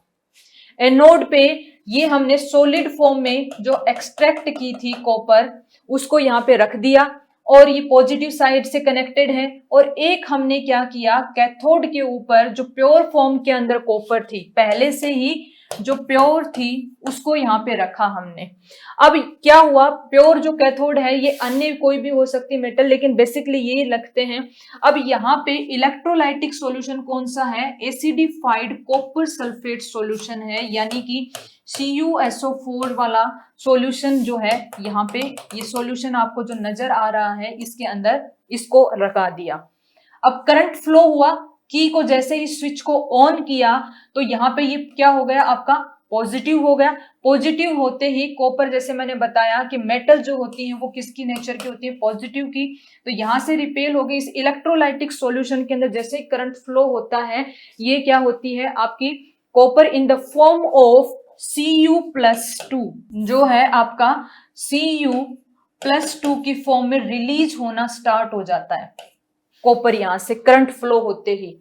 एनोड पे ये हमने सॉलिड फॉर्म में जो एक्सट्रैक्ट की थी कॉपर, उसको यहाँ पे रख दिया और ये पॉजिटिव साइड से कनेक्टेड है। और एक हमने क्या किया, कैथोड के ऊपर जो प्योर फॉर्म के अंदर कॉपर थी, पहले से ही जो प्योर थी उसको यहाँ पे रखा हमने। अब क्या हुआ, प्योर जो कैथोड है ये अन्य कोई भी हो सकती मेटल, लेकिन बेसिकली ये लगते हैं। अब यहाँ पे इलेक्ट्रोलाइटिक सॉल्यूशन कौन सा है? एसिडिफाइड कॉपर सल्फेट सॉल्यूशन है, यानी कि CuSO4 वाला सॉल्यूशन जो है, यहाँ पे ये सॉल्यूशन आपको जो नजर आ रहा है इसके अंदर इसको रखा दिया। अब करंट फ्लो हुआ, की को जैसे ही स्विच को ऑन किया तो यहाँ पे ये क्या हो गया, आपका पॉजिटिव हो गया। पॉजिटिव होते ही कॉपर, जैसे मैंने बताया कि मेटल जो होती है वो किसकी नेचर की होती है? पॉजिटिव की। तो यहाँ से रिपेल हो गई। इस इलेक्ट्रोलाइटिक सॉल्यूशन के अंदर जैसे करंट फ्लो होता है, ये क्या होती है आपकी copper in the form of Cu+2 जो है आपका Cu+2 की फॉर्म में रिलीज होना स्टार्ट हो जाता है। कॉपर यहां से करंट फ्लो होते ही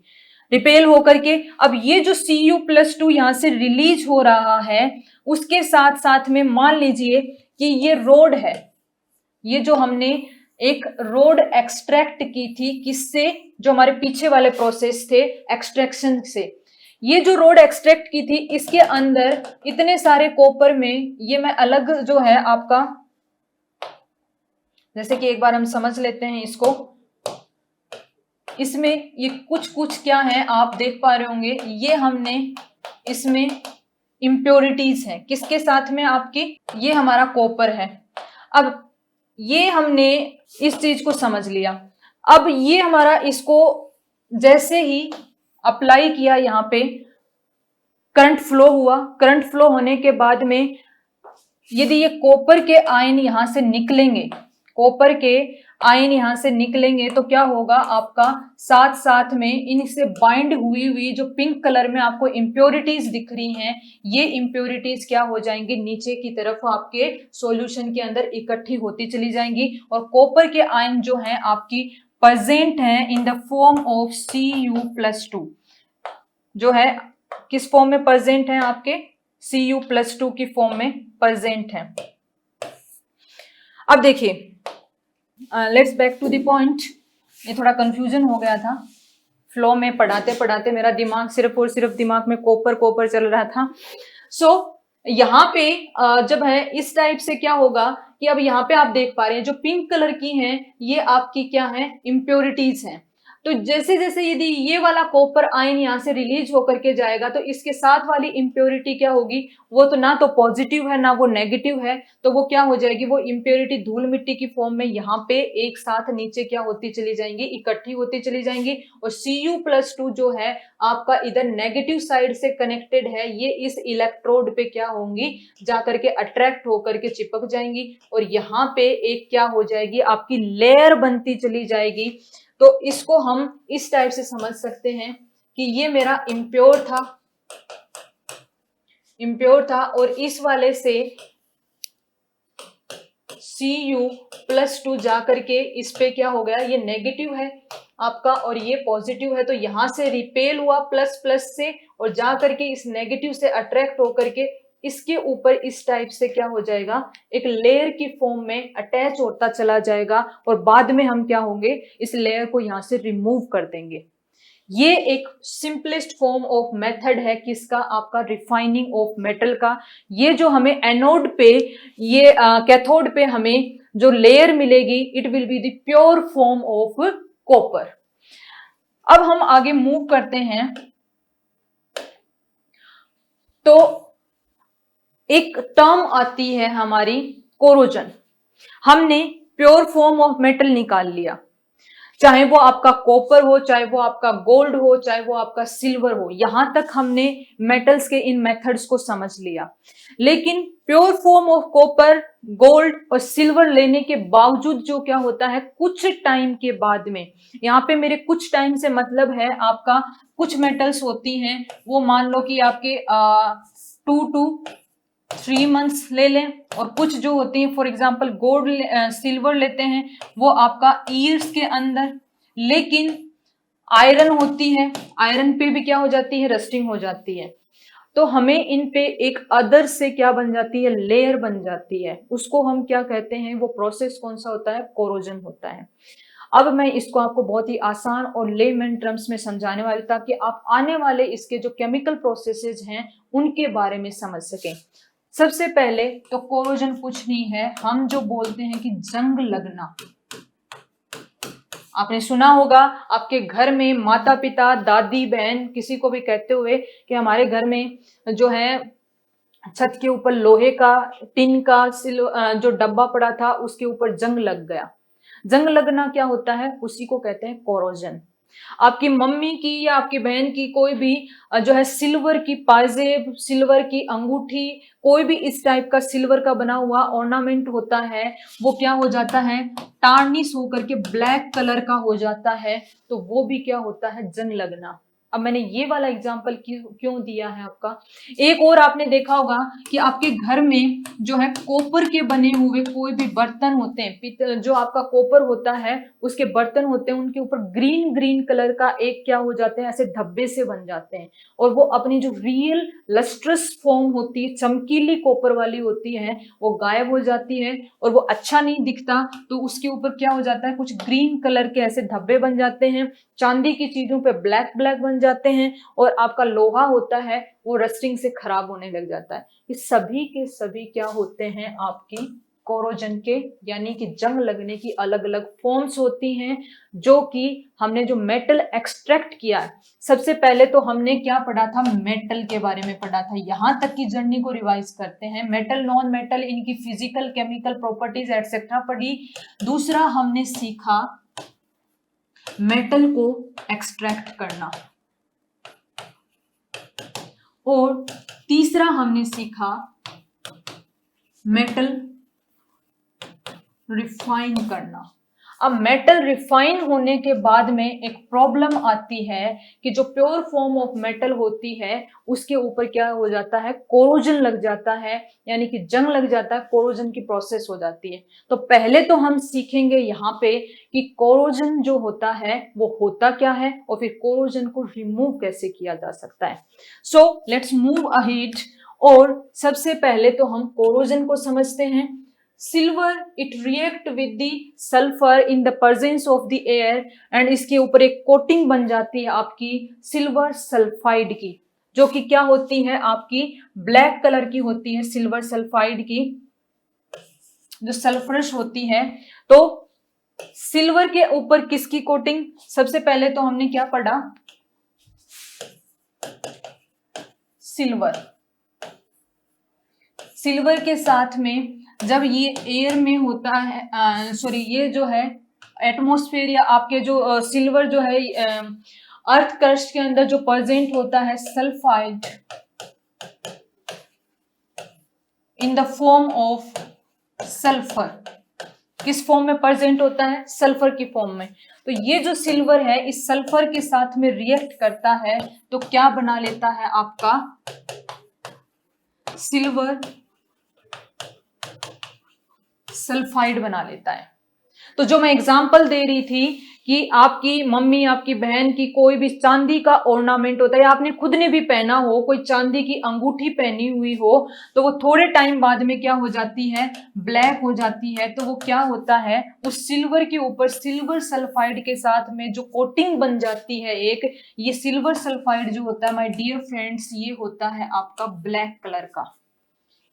रिपेल होकर के, अब ये जो Cu+2 यहां से रिलीज हो रहा है, उसके साथ साथ में मान लीजिए कि ये रोड है, ये जो हमने एक रोड एक्सट्रैक्ट की थी, किससे, जो हमारे पीछे वाले प्रोसेस थे एक्सट्रैक्शन से, ये जो रोड एक्सट्रैक्ट की थी, इसके अंदर इतने सारे कॉपर में, ये मैं अलग जो है आपका, जैसे कि एक बार हम समझ लेते हैं इसको, इसमें ये कुछ कुछ क्या है आप देख पा रहे होंगे, ये हमने इसमें इम्प्योरिटीज है, किसके साथ में आपकी, ये हमारा कॉपर है। अब ये हमने इस चीज को समझ लिया। अब ये हमारा, इसको जैसे ही अप्लाई किया, यहाँ पे करंट फ्लो हुआ, करंट फ्लो होने के बाद में यदि ये कॉपर के आयन यहां से निकलेंगे, कॉपर के आयन यहां से निकलेंगे तो क्या होगा आपका, साथ साथ में इनसे बाइंड हुई हुई जो पिंक कलर में आपको इंप्योरिटीज दिख रही हैं, ये इंप्योरिटीज क्या हो जाएंगी, नीचे की तरफ आपके सॉल्यूशन के अंदर इकट्ठी होती चली जाएंगी, और कॉपर के आयन जो हैं आपकी प्रेजेंट हैं इन द फॉर्म ऑफ Cu+2, जो है किस फॉर्म में प्रेजेंट है, आपके Cu+2 की फॉर्म में प्रेजेंट है। अब देखिए, let's back to the point, ये थोड़ा कंफ्यूजन हो गया था फ्लो में, पढ़ाते पढ़ाते मेरा दिमाग सिर्फ और सिर्फ दिमाग में कॉपर कॉपर चल रहा था। सो यहाँ पे जब है इस टाइप से क्या होगा कि अब यहाँ पे आप देख पा रहे हैं जो पिंक कलर की हैं, ये आपकी क्या है, इम्प्योरिटीज हैं। तो जैसे जैसे यदि ये वाला कॉपर आयन यहाँ से रिलीज होकर के जाएगा, तो इसके साथ वाली इम्प्योरिटी क्या होगी, वो तो ना तो पॉजिटिव है ना वो नेगेटिव है, तो वो क्या हो जाएगी, वो इम्प्योरिटी धूल मिट्टी की फॉर्म में यहाँ पे एक साथ नीचे क्या होती चली जाएंगी, इकट्ठी होती चली जाएंगी। और Cu+2 जो है आपका इधर नेगेटिव साइड से कनेक्टेड है, ये इस इलेक्ट्रोड पे क्या होंगी, जाकर के अट्रैक्ट होकर के चिपक जाएंगी, और यहाँ पे एक क्या हो जाएगी, आपकी लेयर बनती चली जाएगी। तो इसको हम इस टाइप से समझ सकते हैं कि ये मेरा इम्प्योर था, और इस वाले से Cu+2 जाकर के इस पे क्या हो गया, ये नेगेटिव है आपका और ये पॉजिटिव है, तो यहां से रिपेल हुआ प्लस प्लस से, और जाकर के इस नेगेटिव से अट्रैक्ट होकर के इसके ऊपर इस टाइप से क्या हो जाएगा, एक लेयर की फॉर्म में अटैच होता चला जाएगा, और बाद में हम क्या होंगे, इस लेयर को यहां से रिमूव कर देंगे। ये एक सिंपलेस्ट फॉर्म ऑफ मेथड है किसका, आपका रिफाइनिंग ऑफ मेटल का। ये जो हमें एनोड पे, ये कैथोड पे हमें जो लेयर मिलेगी, it will be the pure form of copper. अब हम आगे मूव करते हैं, तो एक टर्म आती है हमारी कोरोजन। हमने प्योर फॉर्म ऑफ मेटल निकाल लिया, चाहे वो आपका कॉपर हो, चाहे वो आपका गोल्ड हो, चाहे वो आपका सिल्वर हो, यहां तक हमने मेटल्स के इन मेथड्स को समझ लिया। लेकिन pure form of copper, gold और सिल्वर लेने के बावजूद जो क्या होता है, कुछ टाइम के बाद में, यहाँ पे मेरे कुछ टाइम से मतलब है आपका कुछ मेटल्स होती हैं, वो मान लो कि आपके 2 to 3 मंथ्स ले लें, और कुछ जो होती है फॉर एग्जांपल गोल्ड सिल्वर लेते हैं वो आपका ईयर्स के अंदर। लेकिन आयरन होती है, आयरन पे भी क्या हो जाती है, रस्टिंग हो जाती है, तो हमें इन पे एक अदर से क्या बन जाती है, लेयर बन जाती है। उसको हम क्या कहते हैं, वो प्रोसेस कौन सा होता है, कोरोजन होता है। अब मैं इसको आपको बहुत ही आसान और लेमैन टर्म्स में समझाने वाली, ताकि आप आने वाले इसके जो केमिकल प्रोसेसेस हैं उनके बारे में समझ सकें। सबसे पहले तो कोरोजन कुछ नहीं है, हम जो बोलते हैं कि जंग लगना। आपने सुना होगा आपके घर में माता पिता, दादी, बहन किसी को भी कहते हुए कि हमारे घर में जो है छत के ऊपर लोहे का, टिन का जो डब्बा पड़ा था, उसके ऊपर जंग लग गया। जंग लगना क्या होता है, उसी को कहते हैं कोरोजन। आपकी मम्मी की या आपकी बहन की कोई भी जो है सिल्वर की पाजेब, सिल्वर की अंगूठी, कोई भी इस टाइप का सिल्वर का बना हुआ ऑर्नामेंट होता है, वो क्या हो जाता है, टार्निश होकर के ब्लैक कलर का हो जाता है, तो वो भी क्या होता है, जंग लगना। अब मैंने ये वाला एग्जाम्पल क्यों दिया है आपका, एक और आपने देखा होगा कि आपके घर में जो है कॉपर के बने हुए कोई भी बर्तन होते हैं, जो आपका कॉपर होता है उसके बर्तन होते हैं, उनके ऊपर ग्रीन ग्रीन कलर का एक क्या हो जाते हैं, ऐसे धब्बे से बन जाते हैं, और वो अपनी जो रियल लस्ट्रस फॉर्म होती है, चमकीली कॉपर वाली होती है, वो गायब हो जाती है और वो अच्छा नहीं दिखता। तो उसके ऊपर क्या हो जाता है, कुछ ग्रीन कलर के ऐसे धब्बे बन जाते हैं, चांदी की चीजों पे ब्लैक ब्लैक बन जाते हैं, और आपका लोहा होता है वो रस्टिंग से खराब होने लग जाता है। ये सभी के सभी क्या होते हैं, आपकी कोरोजन के, यानी कि जंग लगने की अलग अलग फॉर्म्स होती हैं, जो कि हमने जो मेटल एक्सट्रैक्ट किया है, सबसे पहले तो हमने क्या पढ़ा था, मेटल के बारे में पढ़ा था। यहां तक की जर्नी को रिवाइज करते हैं, मेटल नॉन मेटल, इनकी फिजिकल केमिकल प्रॉपर्टीज एटसेट्रा पढ़ी। दूसरा हमने सीखा मेटल को एक्सट्रैक्ट करना, और तीसरा हमने सीखा मेटल रिफाइन करना। अब मेटल रिफाइन होने के बाद में एक प्रॉब्लम आती है कि जो प्योर फॉर्म ऑफ मेटल होती है उसके ऊपर क्या हो जाता है, कोरोजन लग जाता है, यानी कि जंग लग जाता है, कोरोजन की प्रोसेस हो जाती है। तो पहले तो हम सीखेंगे यहाँ पे कि कोरोजन जो होता है वो होता क्या है, और फिर कोरोजन को रिमूव कैसे किया जा सकता है। सो लेट्स मूव अहेड, और सबसे पहले तो हम कोरोजन को समझते हैं। Silver it react with the sulphur in the presence of the air, and इसके ऊपर एक कोटिंग बन जाती है आपकी सिल्वर सल्फाइड की, जो कि क्या होती है, आपकी ब्लैक कलर की होती है, सिल्वर सल्फाइड की जो सल्फरश होती है। तो सिल्वर के ऊपर किसकी कोटिंग, सबसे पहले तो हमने क्या पढ़ा, सिल्वर के साथ में जब ये एयर में होता है, सॉरी ये जो है एटमॉस्फेयर या आपके जो सिल्वर जो है अर्थ क्रस्ट के अंदर जो प्रेजेंट होता है sulphide in the form of sulphur, किस फॉर्म में प्रेजेंट होता है, सल्फर की फॉर्म में। तो ये जो सिल्वर है इस सल्फर के साथ में रिएक्ट करता है तो क्या बना लेता है, आपका सिल्वर सल्फाइड बना लेता है। तो जो मैं एग्जांपल दे रही थी कि आपकी मम्मी, आपकी बहन की कोई भी चांदी का ऑर्नामेंट होता है, या आपने खुद ने भी पहना हो, कोई चांदी की अंगूठी पहनी हुई हो, तो वो थोड़े टाइम बाद में क्या हो जाती है, ब्लैक हो जाती है। तो वो क्या होता है, उस सिल्वर के ऊपर सिल्वर सल्फाइड के साथ में जो कोटिंग बन जाती है एक, ये सिल्वर सल्फाइड जो होता है माय डियर फ्रेंड्स, ये होता है आपका ब्लैक कलर का।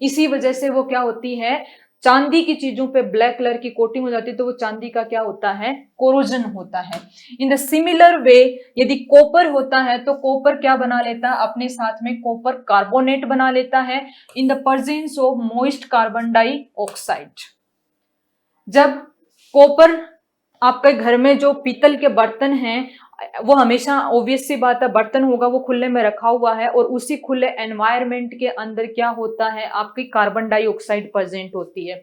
इसी वजह से वो क्या होती है, चांदी की चीजों पे ब्लैक कलर की कोटिंग हो जाती है, तो वो चांदी का क्या होता है, कोरोजन होता है। इन द सिमिलर वे यदि कॉपर होता है तो कॉपर क्या बना लेता है, अपने साथ में कॉपर कार्बोनेट बना लेता है in the presence of moist carbon dioxide. जब कॉपर आपके घर में जो पीतल के बर्तन हैं, वो हमेशा ऑब्वियस सी बात है बर्तन होगा वो खुले में रखा हुआ है, और उसी खुले एनवायरनमेंट के अंदर क्या होता है, आपकी कार्बन डाइऑक्साइड प्रेजेंट होती है।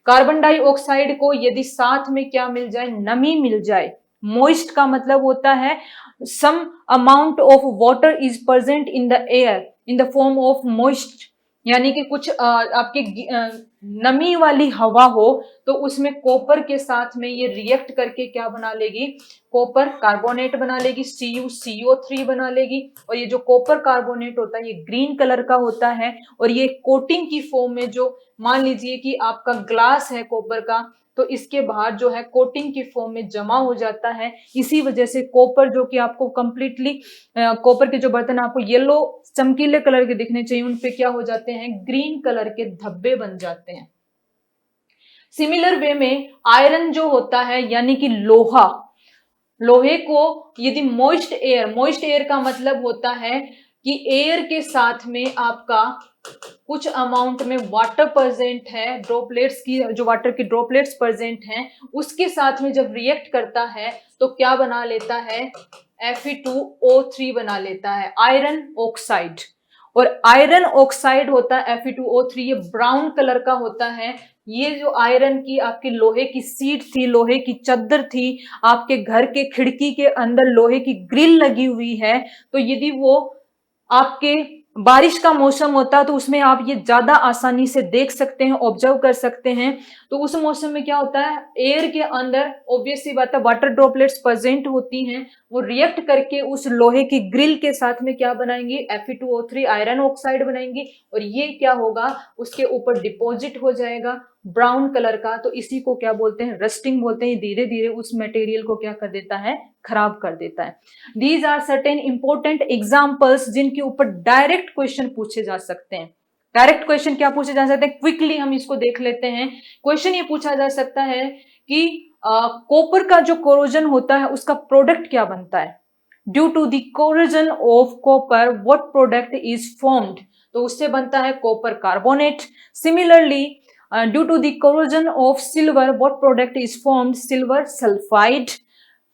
कार्बन डाइऑक्साइड को यदि साथ में क्या मिल जाए, नमी मिल जाए, मॉइस्ट का मतलब होता है some amount of water is present in the air in the form of moist, यानी कि कुछ आपके नमी वाली हवा हो, तो उसमें कॉपर के साथ में ये रिएक्ट करके क्या बना लेगी, कॉपर कार्बोनेट बना लेगी, CuCO3 बना लेगी। और ये जो कॉपर कार्बोनेट होता है ये ग्रीन कलर का होता है, और ये कोटिंग की फॉर्म में, जो मान लीजिए कि आपका ग्लास है कॉपर का, तो इसके बाहर जो है कोटिंग की फॉर्म में जमा हो जाता है। इसी वजह से कॉपर जो कि आपको कंप्लीटली कॉपर के जो बर्तन आपको येलो चमकीले कलर के दिखने चाहिए, उन पे क्या हो जाते हैं, ग्रीन कलर के धब्बे बन जाते हैं। सिमिलर वे में आयरन जो होता है, यानी कि लोहा, लोहे को यदि मॉइस्ट एयर का मतलब होता है कि एयर के साथ में आपका कुछ अमाउंट में वाटर प्रेजेंट है, ड्रॉपलेट्स की जो वाटर की ड्रॉपलेट्स प्रेजेंट हैं, उसके साथ में जब रिएक्ट करता है तो क्या बना लेता है, Fe2O3 बना लेता है, आयरन ऑक्साइड। और आयरन ऑक्साइड होता है Fe2O3, ये ब्राउन कलर का होता है। ये जो आयरन की आपकी लोहे की सीट थी, लोहे की चद्दर थी, आपके घर के खिड़की के अंदर लोहे की ग्रिल लगी हुई है, तो यदि वो आपके बारिश का मौसम होता है तो उसमें आप ये ज्यादा आसानी से देख सकते हैं, ऑब्जर्व कर सकते हैं। तो उस मौसम में क्या होता है, एयर के अंदर ऑब्वियसली बात है वाटर ड्रॉपलेट्स प्रेजेंट होती हैं, वो रिएक्ट करके उस लोहे की ग्रिल के साथ में क्या बनाएंगे, Fe2O3 आयरन ऑक्साइड बनाएंगे, और ये क्या होगा, उसके ऊपर डिपॉजिट हो जाएगा ब्राउन कलर का। तो इसी को क्या बोलते हैं, रस्टिंग बोलते हैं। धीरे धीरे उस मटेरियल को क्या कर देता है, खराब कर देता है। These are certain important examples जिनके ऊपर डायरेक्ट क्वेश्चन पूछे जा सकते हैं। डायरेक्ट क्वेश्चन क्या पूछे जा सकते हैं, क्विकली हम इसको देख लेते हैं। क्वेश्चन ये पूछा जा सकता है कि कॉपर का जो कोरोजन होता है उसका प्रोडक्ट क्या बनता है, due to the corrosion of copper what product is formed, तो उससे बनता है copper carbonate. Similarly due to the corrosion of silver what product is formed, silver sulphide.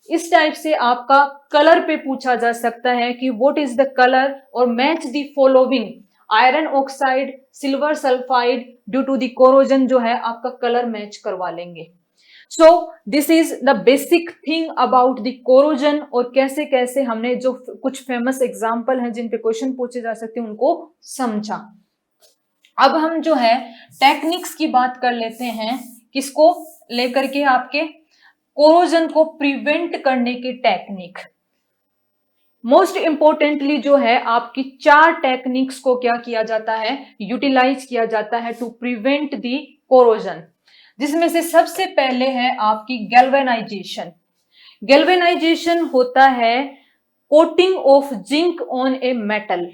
इस टाइप से आपका कलर पे पूछा जा सकता है कि व्हाट इज द कलर, और match the following, iron oxide, silver sulphide, due to the corrosion जो है आपका कलर मैच करवा लेंगे। So this is the basic thing about the corrosion, और कैसे कैसे हमने जो कुछ फेमस एग्जाम्पल हैं जिन पे क्वेश्चन पूछे जा सकते हैं उनको समझा। अब हम जो है टेक्निक्स की बात कर लेते हैं, किसको लेकर के, आपके कोरोजन को प्रिवेंट करने की टेक्निक। मोस्ट इंपोर्टेंटली जो है आपकी 4 टेक्निक्स को क्या किया जाता है, यूटिलाइज किया जाता है टू प्रिवेंट दी कोरोजन, जिसमें से सबसे पहले है आपकी गैल्वेनाइजेशन। गैल्वेनाइजेशन होता है coating of zinc on a metal.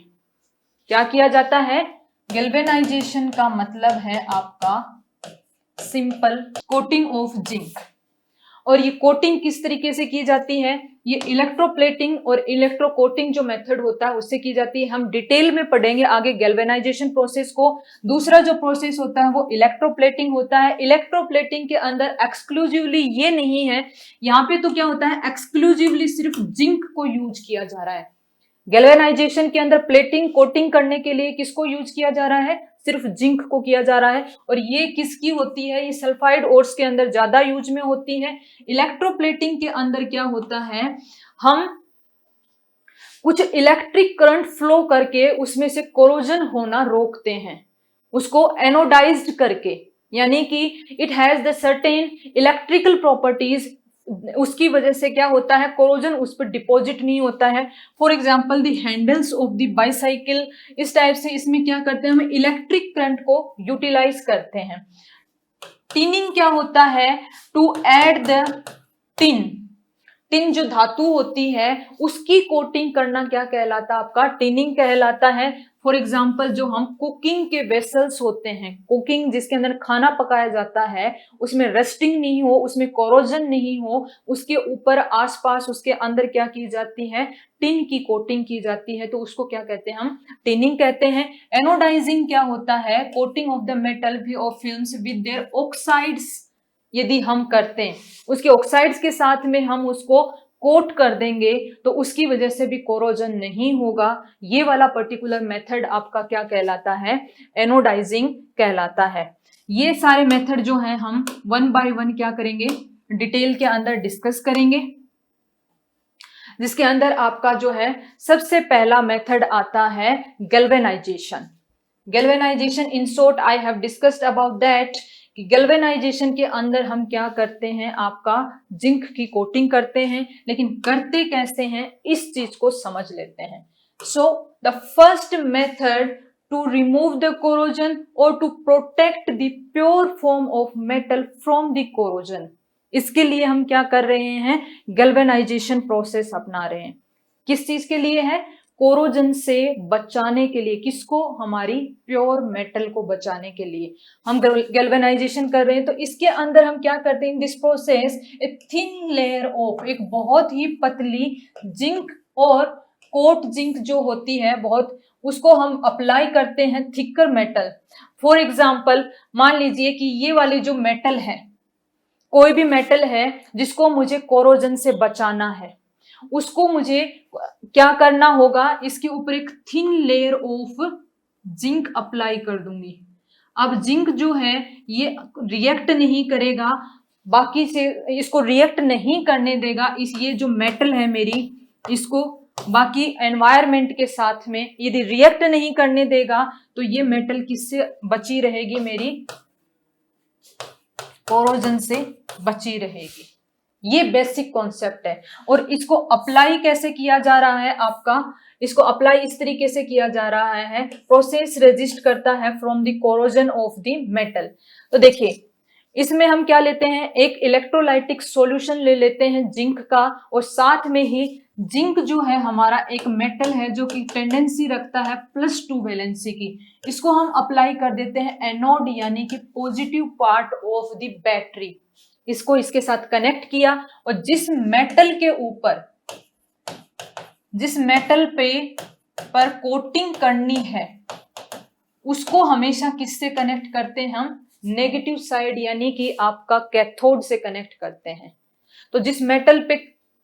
क्या किया जाता है, गैल्वेनाइजेशन का मतलब है आपका सिंपल कोटिंग ऑफ जिंक। और ये कोटिंग किस तरीके से की जाती है, ये इलेक्ट्रोप्लेटिंग और इलेक्ट्रो कोटिंग जो मेथड होता है उससे की जाती है। हम डिटेल में पढ़ेंगे आगे गैल्वेनाइजेशन प्रोसेस को। दूसरा जो प्रोसेस होता है वो इलेक्ट्रोप्लेटिंग होता है। इलेक्ट्रोप्लेटिंग के अंदर एक्सक्लूसिवली ये नहीं है, यहाँ पे तो क्या होता है, एक्सक्लूसिवली सिर्फ जिंक को यूज किया जा रहा है। गैल्वेनाइजेशन के अंदर प्लेटिंग कोटिंग करने के लिए किसको यूज किया जा रहा है, सिर्फ जिंक को किया जा रहा है। और ये किसकी होती है, ये सल्फाइड ओर्स के अंदर ज्यादा यूज में होती है। इलेक्ट्रोप्लेटिंग के अंदर क्या होता है, हम कुछ इलेक्ट्रिक करंट फ्लो करके उसमें से कोरोजन होना रोकते हैं, उसको एनोडाइज्ड करके, यानी कि it has the certain electrical properties, उसकी वजह से क्या होता है, कोरोजन उस पर डिपॉजिट नहीं होता है। For example the handles of the bicycle, इस टाइप से इसमें क्या करते हैं, हम इलेक्ट्रिक करंट को यूटिलाइज करते हैं। टिनिंग क्या होता है, to add the tin, tin जो धातु होती है उसकी कोटिंग करना क्या कहलाता है, आपका टिनिंग कहलाता है। फॉर एग्जाम्पल जो हम कुकिंग के वेसल्स होते हैं, कुकिंग जिसके अंदर खाना पकाया जाता है, उसमें रस्टिंग नहीं हो, उसमें कोरोजन नहीं हो, उसके ऊपर आसपास उसके अंदर क्या की जाती है, टिन की कोटिंग की जाती है, तो उसको क्या कहते हैं, हम टिनिंग कहते हैं। एनोडाइजिंग क्या होता है, coating of the metal of films with their oxides, यदि हम करते हैं उसके ऑक्साइड्स के साथ में हम उसको कोट कर देंगे तो उसकी वजह से भी कोरोजन नहीं होगा। ये वाला पर्टिकुलर मेथड आपका क्या कहलाता है, एनोडाइजिंग कहलाता है। ये सारे मेथड जो हैं हम 1 बाय 1 क्या करेंगे, डिटेल के अंदर डिस्कस करेंगे, जिसके अंदर आपका जो है सबसे पहला मेथड आता है galvanisation. Galvanisation in short I have discussed about that कि गैल्वेनाइजेशन के अंदर हम क्या करते हैं, आपका जिंक की कोटिंग करते हैं, लेकिन करते कैसे हैं इस चीज को समझ लेते हैं। So the first method to remove the corrosion और to protect the pure form of metal from the corrosion, इसके लिए हम क्या कर रहे हैं, गैल्वेनाइजेशन प्रोसेस अपना रहे हैं। किस चीज के लिए है, कोरोजन से बचाने के लिए, किसको, हमारी प्योर मेटल को बचाने के लिए हम गैल्वेनाइजेशन कर रहे हैं। तो इसके अंदर हम क्या करते हैं, in this process a thin layer of, एक बहुत ही पतली जिंक और कोट जिंक जो होती है बहुत, उसको हम अप्लाई करते हैं थिकर मेटल। फॉर एग्जाम्पल मान लीजिए कि ये वाली जो मेटल है, कोई भी मेटल है जिसको मुझे कोरोजन से बचाना है, उसको मुझे क्या करना होगा, इसके ऊपर एक thin layer of zinc apply कर दूंगी। अब जिंक जो है ये रिएक्ट नहीं करेगा, बाकी से इसको रिएक्ट नहीं करने देगा, इस ये जो मेटल है मेरी, इसको बाकी एनवायरनमेंट के साथ में यदि रिएक्ट नहीं करने देगा तो ये मेटल किससे बची रहेगी, मेरी कोरोजन से बची रहेगी। ये बेसिक कॉन्सेप्ट है। और इसको अप्लाई कैसे किया जा रहा है आपका, इसको अप्लाई इस तरीके से किया जा रहा है, प्रोसेस रेजिस्ट करता है from the corrosion of the metal. तो देखिए इसमें हम क्या लेते हैं, एक इलेक्ट्रोलाइटिक सॉल्यूशन ले लेते हैं जिंक का, और साथ में ही जिंक जो है हमारा एक मेटल है जो कि टेंडेंसी रखता है +2 वैलेंसी की, इसको हम अप्लाई कर देते हैं एनोड यानी कि positive part of the battery. इसको इसके साथ कनेक्ट किया, और जिस मेटल पर कोटिंग करनी है उसको हमेशा किससे कनेक्ट करते हैं हम, नेगेटिव साइड यानी कि आपका कैथोड से कनेक्ट करते हैं। तो जिस मेटल पे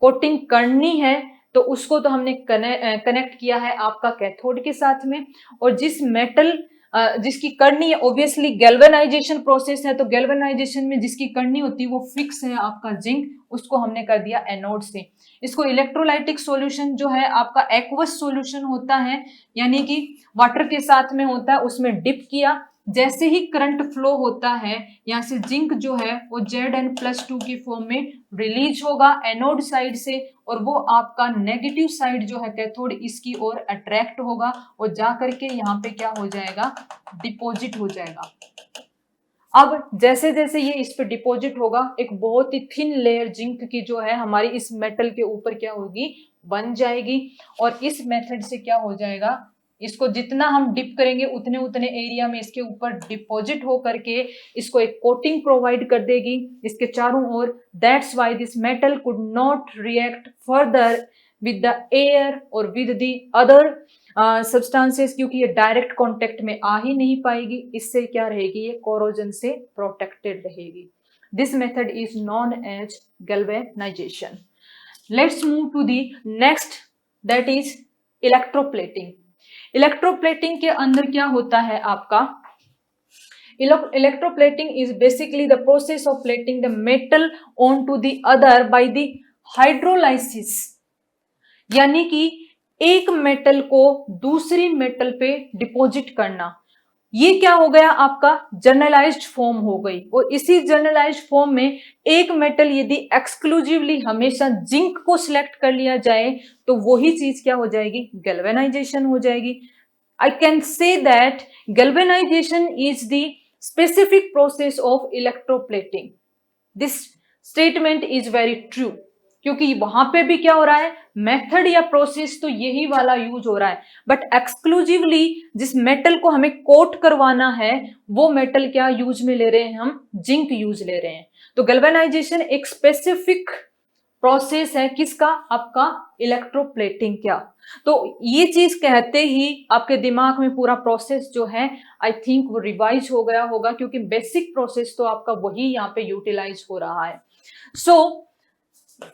कोटिंग करनी है तो उसको तो हमने कनेक्ट किया है आपका कैथोड के साथ में, और जिस मेटल जिसकी करनी है, ऑब्वियसली गैल्वेनाइजेशन प्रोसेस है, तो गैल्वेनाइजेशन में जिसकी करनी होती है वो फिक्स है आपका जिंक, उसको हमने कर दिया एनोड से। इसको इलेक्ट्रोलाइटिक सॉल्यूशन जो है आपका एक्वस सॉल्यूशन होता है, यानी कि वाटर के साथ में होता है, उसमें डिप किया, जैसे ही करंट फ्लो होता है यहाँ से जिंक जो है वो Zn+2 की फॉर्म में रिलीज होगा एनोड साइड से, और वो आपका नेगेटिव साइड जो है कैथोड इसकी ओर अट्रैक्ट होगा, और जा करके यहाँ पे क्या हो जाएगा, डिपॉजिट हो जाएगा। अब जैसे जैसे ये इस पे डिपॉजिट होगा, एक बहुत ही थिन लेयर जिंक की जो है हमारी इस मेटल के ऊपर क्या होगी, बन जाएगी, और इस मेथड से क्या हो जाएगा, इसको जितना हम डिप करेंगे उतने उतने एरिया में इसके ऊपर डिपॉजिट हो करके इसको एक कोटिंग प्रोवाइड कर देगी इसके चारों ओर। That's why this metal could not react further with the air और विद द अदर सब्सटेंसेस, क्योंकि ये डायरेक्ट कांटेक्ट में आ ही नहीं पाएगी, इससे क्या रहेगी, ये कोरोजन से प्रोटेक्टेड रहेगी। This method is known as galvanisation. Let's move to the next, that is electroplating. Electroplating के अंदर क्या होता है आपका, electroplating is basically the process of plating the metal on to the other by the hydrolysis, यानी कि एक metal को दूसरी मेटल पे डिपॉजिट करना। ये क्या हो गया आपका, जर्नलाइज्ड फॉर्म हो गई, और इसी जर्नलाइज्ड फॉर्म में एक मेटल यदि एक्सक्लूसिवली हमेशा जिंक को सिलेक्ट कर लिया जाए तो वही चीज क्या हो जाएगी, गैल्वेनाइजेशन हो जाएगी। I can say that galvanisation is the specific process of electroplating. This statement is very true, क्योंकि वहां पे भी क्या हो रहा है, मेथड या प्रोसेस तो यही वाला यूज हो रहा है, बट एक्सक्लूसिवली जिस मेटल को हमें कोट करवाना है वो मेटल क्या यूज में ले रहे हैं, हम जिंक यूज ले रहे हैं। तो गैल्वेनाइजेशन एक स्पेसिफिक प्रोसेस है किसका, आपका इलेक्ट्रोप्लेटिंग क्या। तो ये चीज कहते ही आपके दिमाग में पूरा प्रोसेस जो है आई थिंक वो रिवाइज हो गया होगा, क्योंकि बेसिक प्रोसेस तो आपका वही यहाँ पे यूटिलाइज हो रहा है। सो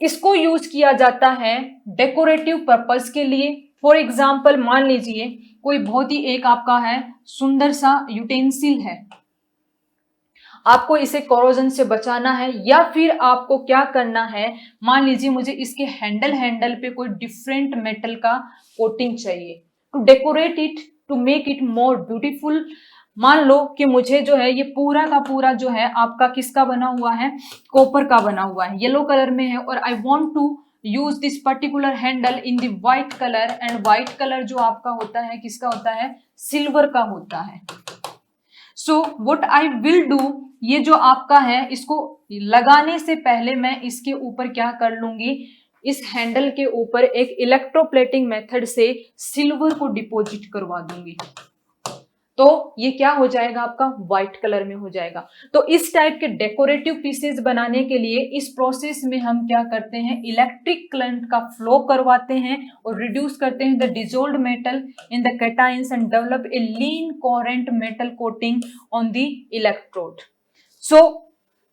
इसको यूज किया जाता है डेकोरेटिव पर्पस के लिए। फॉर एग्जाम्पल मान लीजिए कोई बहुत ही एक आपका है सुंदर सा यूटेंसिल है, आपको इसे कोरोजन से बचाना है, या फिर आपको क्या करना है, मान लीजिए मुझे इसके हैंडल पे कोई डिफरेंट मेटल का कोटिंग चाहिए to decorate it, to make it more beautiful. मान लो कि मुझे जो है ये पूरा का पूरा जो है आपका किसका बना हुआ है, कॉपर का बना हुआ है, येलो कलर में है, और I want to use this particular handle in the white colour, and white colour जो आपका होता है किसका होता है, सिल्वर का होता है। So what I will do, ये जो आपका है इसको लगाने से पहले मैं इसके ऊपर क्या कर लूंगी, इस हैंडल के ऊपर एक इलेक्ट्रोप्लेटिंग मेथड से सिल्वर को डिपॉजिट करवा दूंगी, तो ये क्या हो जाएगा आपका, व्हाइट कलर में हो जाएगा। तो इस टाइप के डेकोरेटिव पीसेस बनाने के लिए इस प्रोसेस में हम क्या करते हैं, इलेक्ट्रिक करंट का फ्लो करवाते हैं और रिड्यूस करते हैं the dissolved metal in the cations and develop a lean coherent metal coating on the electrode. So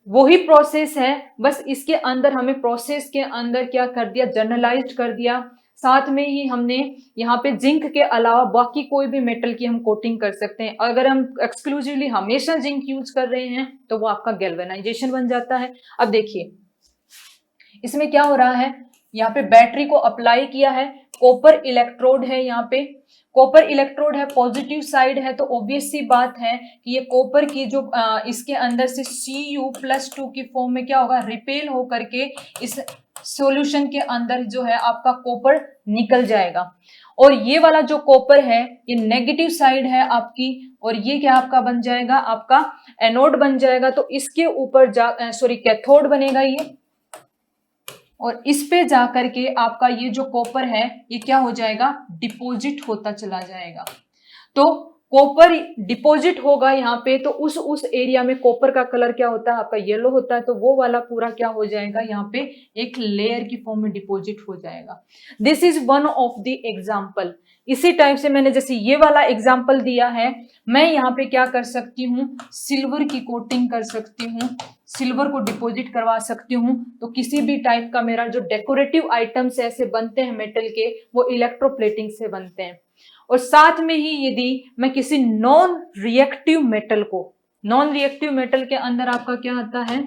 वही प्रोसेस है, बस इसके अंदर हमें प्रोसेस के अंदर क्या कर दिया, जनरलाइज्ड कर दिया। साथ में ही हमने यहाँ पे जिंक के अलावा बाकी कोई भी मेटल की हम कोटिंग कर सकते हैं। अगर हम एक्सक्लूसिवली हमेशा जिंक यूज कर रहे हैं तो वो आपका गैल्वेनाइजेशन बन जाता है। अब देखिए इसमें क्या हो रहा है, यहाँ पे बैटरी को अप्लाई किया है, कॉपर इलेक्ट्रोड है, यहाँ पे कॉपर इलेक्ट्रोड है, पॉजिटिव साइड है, तो ऑब्वियस सी बात है कि ये कॉपर की जो इसके अंदर से Cu+2 की फॉर्म में क्या होगा, रिपेल होकर के इस सॉल्यूशन के अंदर जो है आपका कॉपर निकल जाएगा। और ये वाला जो कॉपर है ये नेगेटिव साइड है आपकी, और ये क्या आपका बन जाएगा, आपका एनोड बन जाएगा। तो इसके ऊपर कैथोड बनेगा ये, और इस पे जाकर के आपका ये जो कॉपर है ये क्या हो जाएगा, डिपॉजिट होता चला जाएगा। तो कॉपर डिपॉजिट होगा यहाँ पे, तो उस एरिया में कॉपर का कलर क्या होता है आपका, येलो होता है, तो वो वाला पूरा क्या हो जाएगा, यहाँ पे एक लेयर की फॉर्म में डिपॉजिट हो जाएगा। This is one of the example. इसी टाइप से मैंने जैसे ये वाला एग्जाम्पल दिया है, मैं यहाँ पे क्या कर सकती हूँ, सिल्वर की कोटिंग कर सकती हूँ, सिल्वर को डिपॉजिट करवा सकती हूँ। तो किसी भी टाइप का मेरा जो डेकोरेटिव आइटम्स ऐसे बनते हैं मेटल के, वो इलेक्ट्रोप्लेटिंग से बनते हैं। और साथ में ही यदि मैं किसी नॉन रिएक्टिव मेटल को, नॉन रिएक्टिव मेटल के अंदर आपका क्या आता है,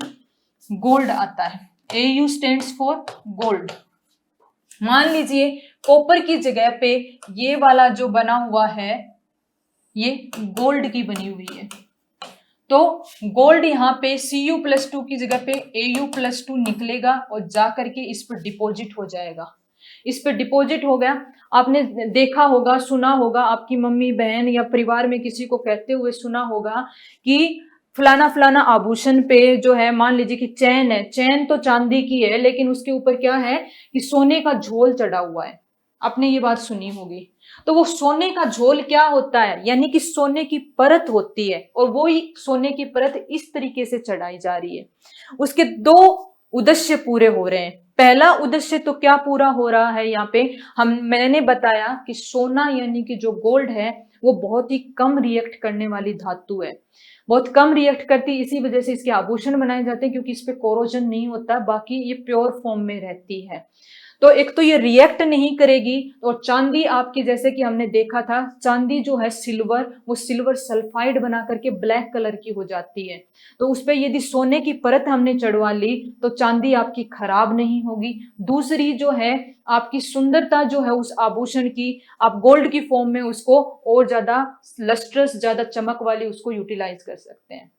गोल्ड आता है, AU स्टैंड्स फॉर गोल्ड। मान लीजिए कॉपर की जगह पे ये वाला जो बना हुआ है ये गोल्ड की बनी हुई है, तो गोल्ड यहाँ पे Cu+2 की जगह पे AU+2 निकलेगा और जाकर के इस पर डिपॉजिट हो जाएगा। इस पर डिपॉजिट हो गया, आपने देखा होगा, सुना होगा, आपकी मम्मी बहन या परिवार में किसी को कहते हुए सुना होगा कि फलाना फलाना आभूषण पे जो है, मान लीजिए कि चैन है, चैन तो चांदी की है लेकिन उसके ऊपर क्या है कि सोने का झोल चढ़ा हुआ है। आपने ये बात सुनी होगी। तो वो सोने का झोल क्या होता है, यानी कि सोने की परत होती है, और वो ही सोने की परत इस तरीके से चढ़ाई जा रही है। उसके दो उद्देश्य पूरे हो रहे हैं। पहला उद्देश्य तो क्या पूरा हो रहा है, यहाँ पे मैंने बताया कि सोना यानी कि जो गोल्ड है वो बहुत ही कम रिएक्ट करने वाली धातु है, बहुत कम रिएक्ट करती है, इसी वजह से इसके आभूषण बनाए जाते हैं, क्योंकि इस पे कोरोजन नहीं होता, बाकी ये प्योर फॉर्म में रहती है। तो एक तो ये रिएक्ट नहीं करेगी, और चांदी आपकी, जैसे कि हमने देखा था, चांदी जो है सिल्वर, वो सिल्वर सल्फाइड बना करके ब्लैक कलर की हो जाती है। तो उस पर यदि सोने की परत हमने चढ़वा ली तो चांदी आपकी खराब नहीं होगी। दूसरी जो है आपकी सुंदरता जो है उस आभूषण की, आप गोल्ड की फॉर्म में उसको और ज्यादा लस्ट्रस, ज्यादा चमक वाली उसको यूटिलाइज कर सकते हैं।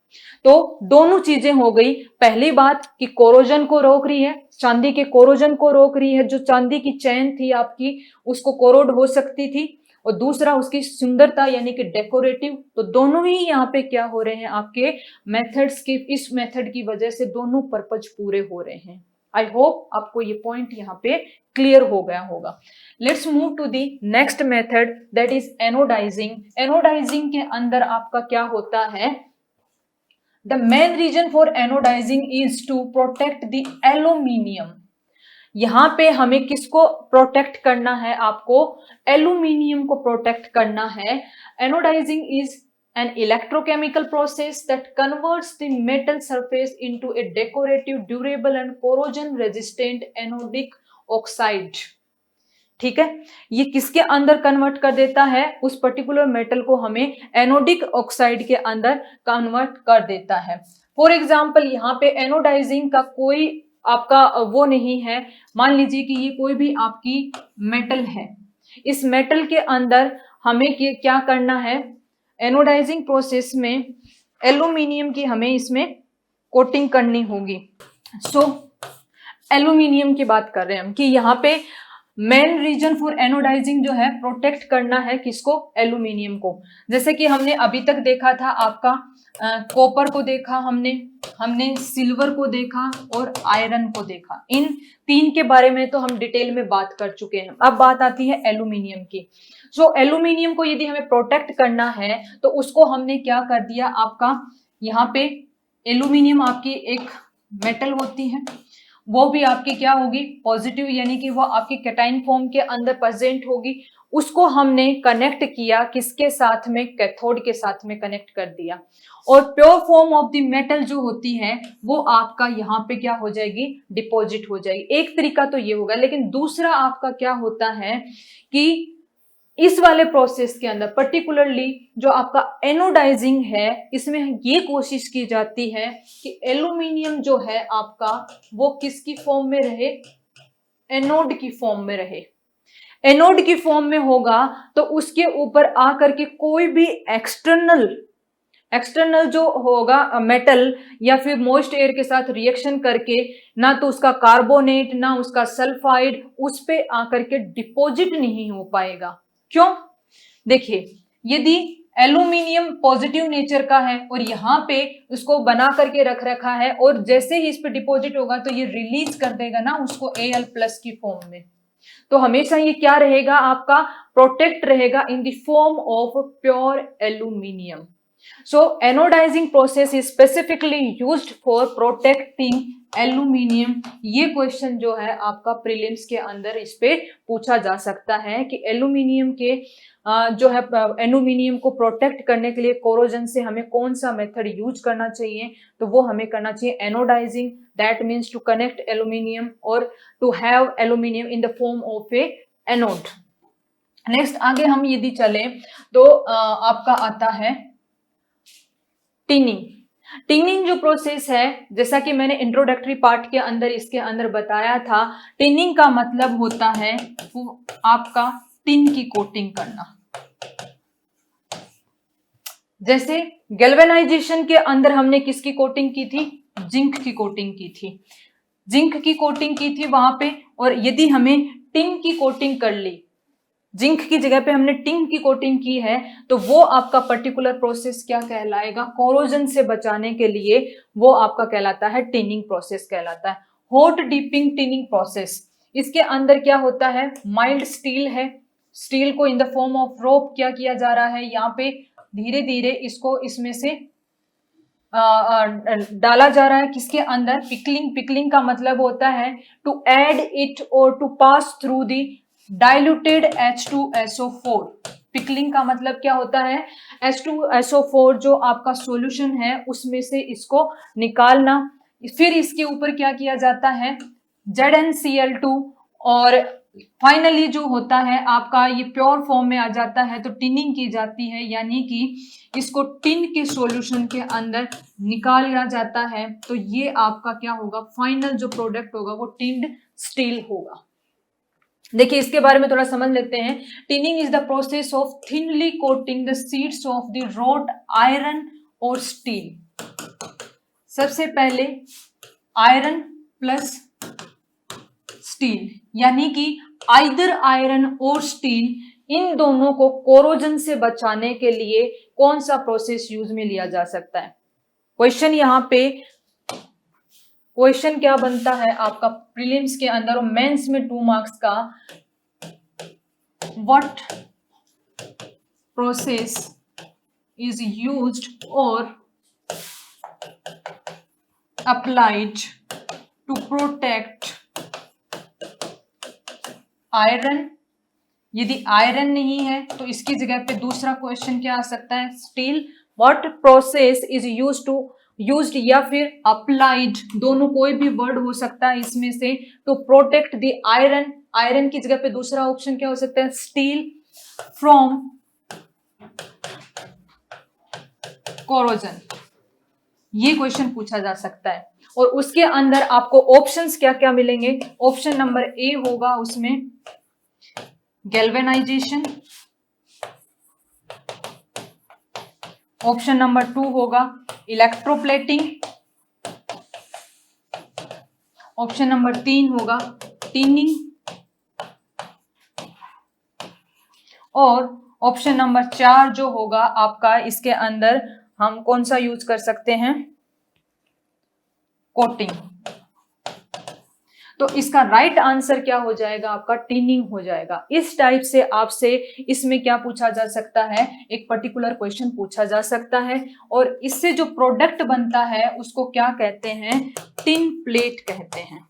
तो दोनों चीजें हो गई। पहली बात कि कोरोजन को रोक रही है, चांदी के कोरोजन को रोक रही है, जो चांदी की चैन थी आपकी उसको कोरोड हो सकती थी, और दूसरा उसकी सुंदरता यानी कि डेकोरेटिव। तो दोनों ही यहाँ पे क्या हो रहे हैं, आपके मेथड्स की, इस मेथड की वजह से दोनों पर्पज पूरे हो रहे हैं। आई होप आपको ये पॉइंट यहाँ पे क्लियर हो गया होगा। Let's move to the next method, that is anodising. Anodising के अंदर आपका क्या होता है, the main reason for anodizing is to protect the aluminium। यहां पे हमें किसको प्रोटेक्ट करना है, आपको एल्यूमिनियम को प्रोटेक्ट करना है। Anodising is an electrochemical process that converts the metal surface into a decorative, durable and corrosion resistant anodic oxide। ठीक है, ये किसके अंदर कन्वर्ट कर देता है, उस पर्टिकुलर मेटल को हमें एनोडिक ऑक्साइड के अंदर कन्वर्ट कर देता है। फॉर एग्जाम्पल यहाँ पे एनोडाइजिंग का कोई आपका वो नहीं है। मान लीजिए कि ये कोई भी आपकी मेटल है, इस मेटल के अंदर हमें क्या करना है, एनोडाइजिंग प्रोसेस में एल्यूमिनियम की हमें इसमें कोटिंग करनी होगी। सो एल्यूमिनियम की बात कर रहे हैं हम कि यहाँ पे मेन रीजन फॉर एनोडाइजिंग जो है, प्रोटेक्ट करना है किसको, एल्यूमिनियम को। जैसे कि हमने अभी तक देखा था, आपका कॉपर को देखा हमने सिल्वर को देखा और आयरन को देखा। इन तीन के बारे में तो हम डिटेल में बात कर चुके हैं। अब बात आती है एल्यूमिनियम की। सो एल्यूमिनियम को यदि हमें प्रोटेक्ट करना है तो उसको हमने क्या कर दिया, आपका यहाँ पे एल्यूमिनियम आपकी एक मेटल होती है, वो भी आपकी क्या होगी, पॉजिटिव, यानी कि वो आपकी कैटाइन फॉर्म के अंदर प्रेजेंट होगी, उसको हमने कनेक्ट किया किसके साथ में, कैथोड के साथ में कनेक्ट कर दिया। और pure form of the metal जो होती है वो आपका यहाँ पे क्या हो जाएगी, डिपॉजिट हो जाएगी। एक तरीका तो ये होगा, लेकिन दूसरा आपका क्या होता है कि इस वाले प्रोसेस के अंदर पर्टिकुलरली जो आपका एनोडाइजिंग है, इसमें ये कोशिश की जाती है कि एल्यूमिनियम जो है आपका वो किसकी फॉर्म में रहे, एनोड की फॉर्म में रहे। एनोड की फॉर्म में होगा तो उसके ऊपर आकर के कोई भी एक्सटर्नल जो होगा मेटल या फिर मॉइस्ट एयर के साथ रिएक्शन करके ना तो उसका कार्बोनेट ना उसका सल्फाइड उस पे आकर के डिपॉजिट नहीं हो पाएगा। क्यों? देखिए, यदि एल्यूमिनियम पॉजिटिव नेचर का है और यहाँ पे उसको बना करके रख रखा है और जैसे ही इस पे डिपॉजिट होगा तो ये रिलीज कर देगा ना उसको Al+ की फॉर्म में, तो हमेशा ये क्या रहेगा, आपका प्रोटेक्ट रहेगा इन the form of pure aluminium. So anodizing process is specifically used for protecting aluminium। ये क्वेश्चन जो है आपका प्रीलिम्स के अंदर इस पे पूछा जा सकता है कि एल्यूमिनियम के जो है एल्यूमिनियम को प्रोटेक्ट करने के लिए कोरोजन से हमें कौन सा मेथड यूज करना चाहिए, तो वो हमें करना चाहिए anodising, that means to connect aluminium और to have aluminium in the form of a anode. Next आगे हम यदि चले तो आपका आता है टिनिंग। टिनिंग जो प्रोसेस है, जैसा कि मैंने इंट्रोडक्टरी पार्ट के अंदर इसके अंदर बताया था, टिनिंग का मतलब होता है वो आपका टिन की कोटिंग करना। जैसे गैल्वेनाइजेशन के अंदर हमने किसकी कोटिंग की थी, जिंक की कोटिंग की थी, जिंक की कोटिंग की थी वहां पे। और यदि हमें टिन की कोटिंग कर ली, जिंक की जगह पे हमने टिन की कोटिंग की है, तो वो आपका पर्टिकुलर प्रोसेस क्या कहलाएगा, कोरोजन से बचाने के लिए वो आपका कहलाता है टिनिंग प्रोसेस कहलाता है। हॉट डिपिंग टिनिंग प्रोसेस, इसके अंदर क्या होता है, माइल्ड स्टील है, स्टील को इन द फॉर्म ऑफ रोप क्या किया जा रहा है, यहाँ पे धीरे धीरे इसको इसमें से डाला जा रहा है किसके अंदर, पिकलिंग। पिकलिंग का मतलब होता है टू ऐड इट और to pass through the diluted H2SO4। Pickling का मतलब क्या होता है, H2SO4 जो आपका सॉल्यूशन है उसमें से इसको निकालना, फिर इसके ऊपर क्या किया जाता है ZnCl2, और फाइनली जो होता है आपका ये प्योर फॉर्म में आ जाता है तो टिनिंग की जाती है, यानी कि इसको टिन के सॉल्यूशन के अंदर निकाला जाता है। तो ये आपका क्या होगा, फाइनल जो प्रोडक्ट होगा वो टिन्ड स्टील होगा। देखिए इसके बारे में थोड़ा समझ लेते हैं। Tinning is the process of thinly coating the sheets of the wrought iron और स्टील। सबसे पहले आयरन प्लस स्टील, यानी कि आइदर आयरन और स्टील, इन दोनों को कोरोजन से बचाने के लिए कौन सा प्रोसेस यूज में लिया जा सकता है। क्वेश्चन यहाँ पे क्वेश्चन क्या बनता है आपका प्रीलिम्स के अंदर और मेंस में 2 मार्क्स का, व्हाट प्रोसेस इज यूज्ड और अप्लाइड टू प्रोटेक्ट आयरन। यदि आयरन नहीं है तो इसकी जगह पे दूसरा क्वेश्चन क्या आ सकता है, steel. What process is used या फिर अप्लाइड, दोनों कोई भी वर्ड हो सकता है इसमें से, to protect the iron. Iron की जगह पे दूसरा ऑप्शन क्या हो सकता है, स्टील फ्रॉम कोरोजन। ये क्वेश्चन पूछा जा सकता है और उसके अंदर आपको ऑप्शंस क्या क्या मिलेंगे। ऑप्शन नंबर ए होगा उसमें गैल्वेनाइजेशन, ऑप्शन नंबर 2 होगा इलेक्ट्रोप्लेटिंग, ऑप्शन नंबर 3 होगा टिनिंग, और ऑप्शन नंबर 4 जो होगा आपका इसके अंदर हम कौन सा यूज कर सकते हैं, कोटिंग। तो इसका राइट आंसर क्या हो जाएगा आपका, टिनिंग हो जाएगा। इस टाइप से आपसे इसमें क्या पूछा जा सकता है, एक पर्टिकुलर क्वेश्चन पूछा जा सकता है और इससे जो प्रोडक्ट बनता है उसको क्या कहते हैं, टिन प्लेट कहते हैं।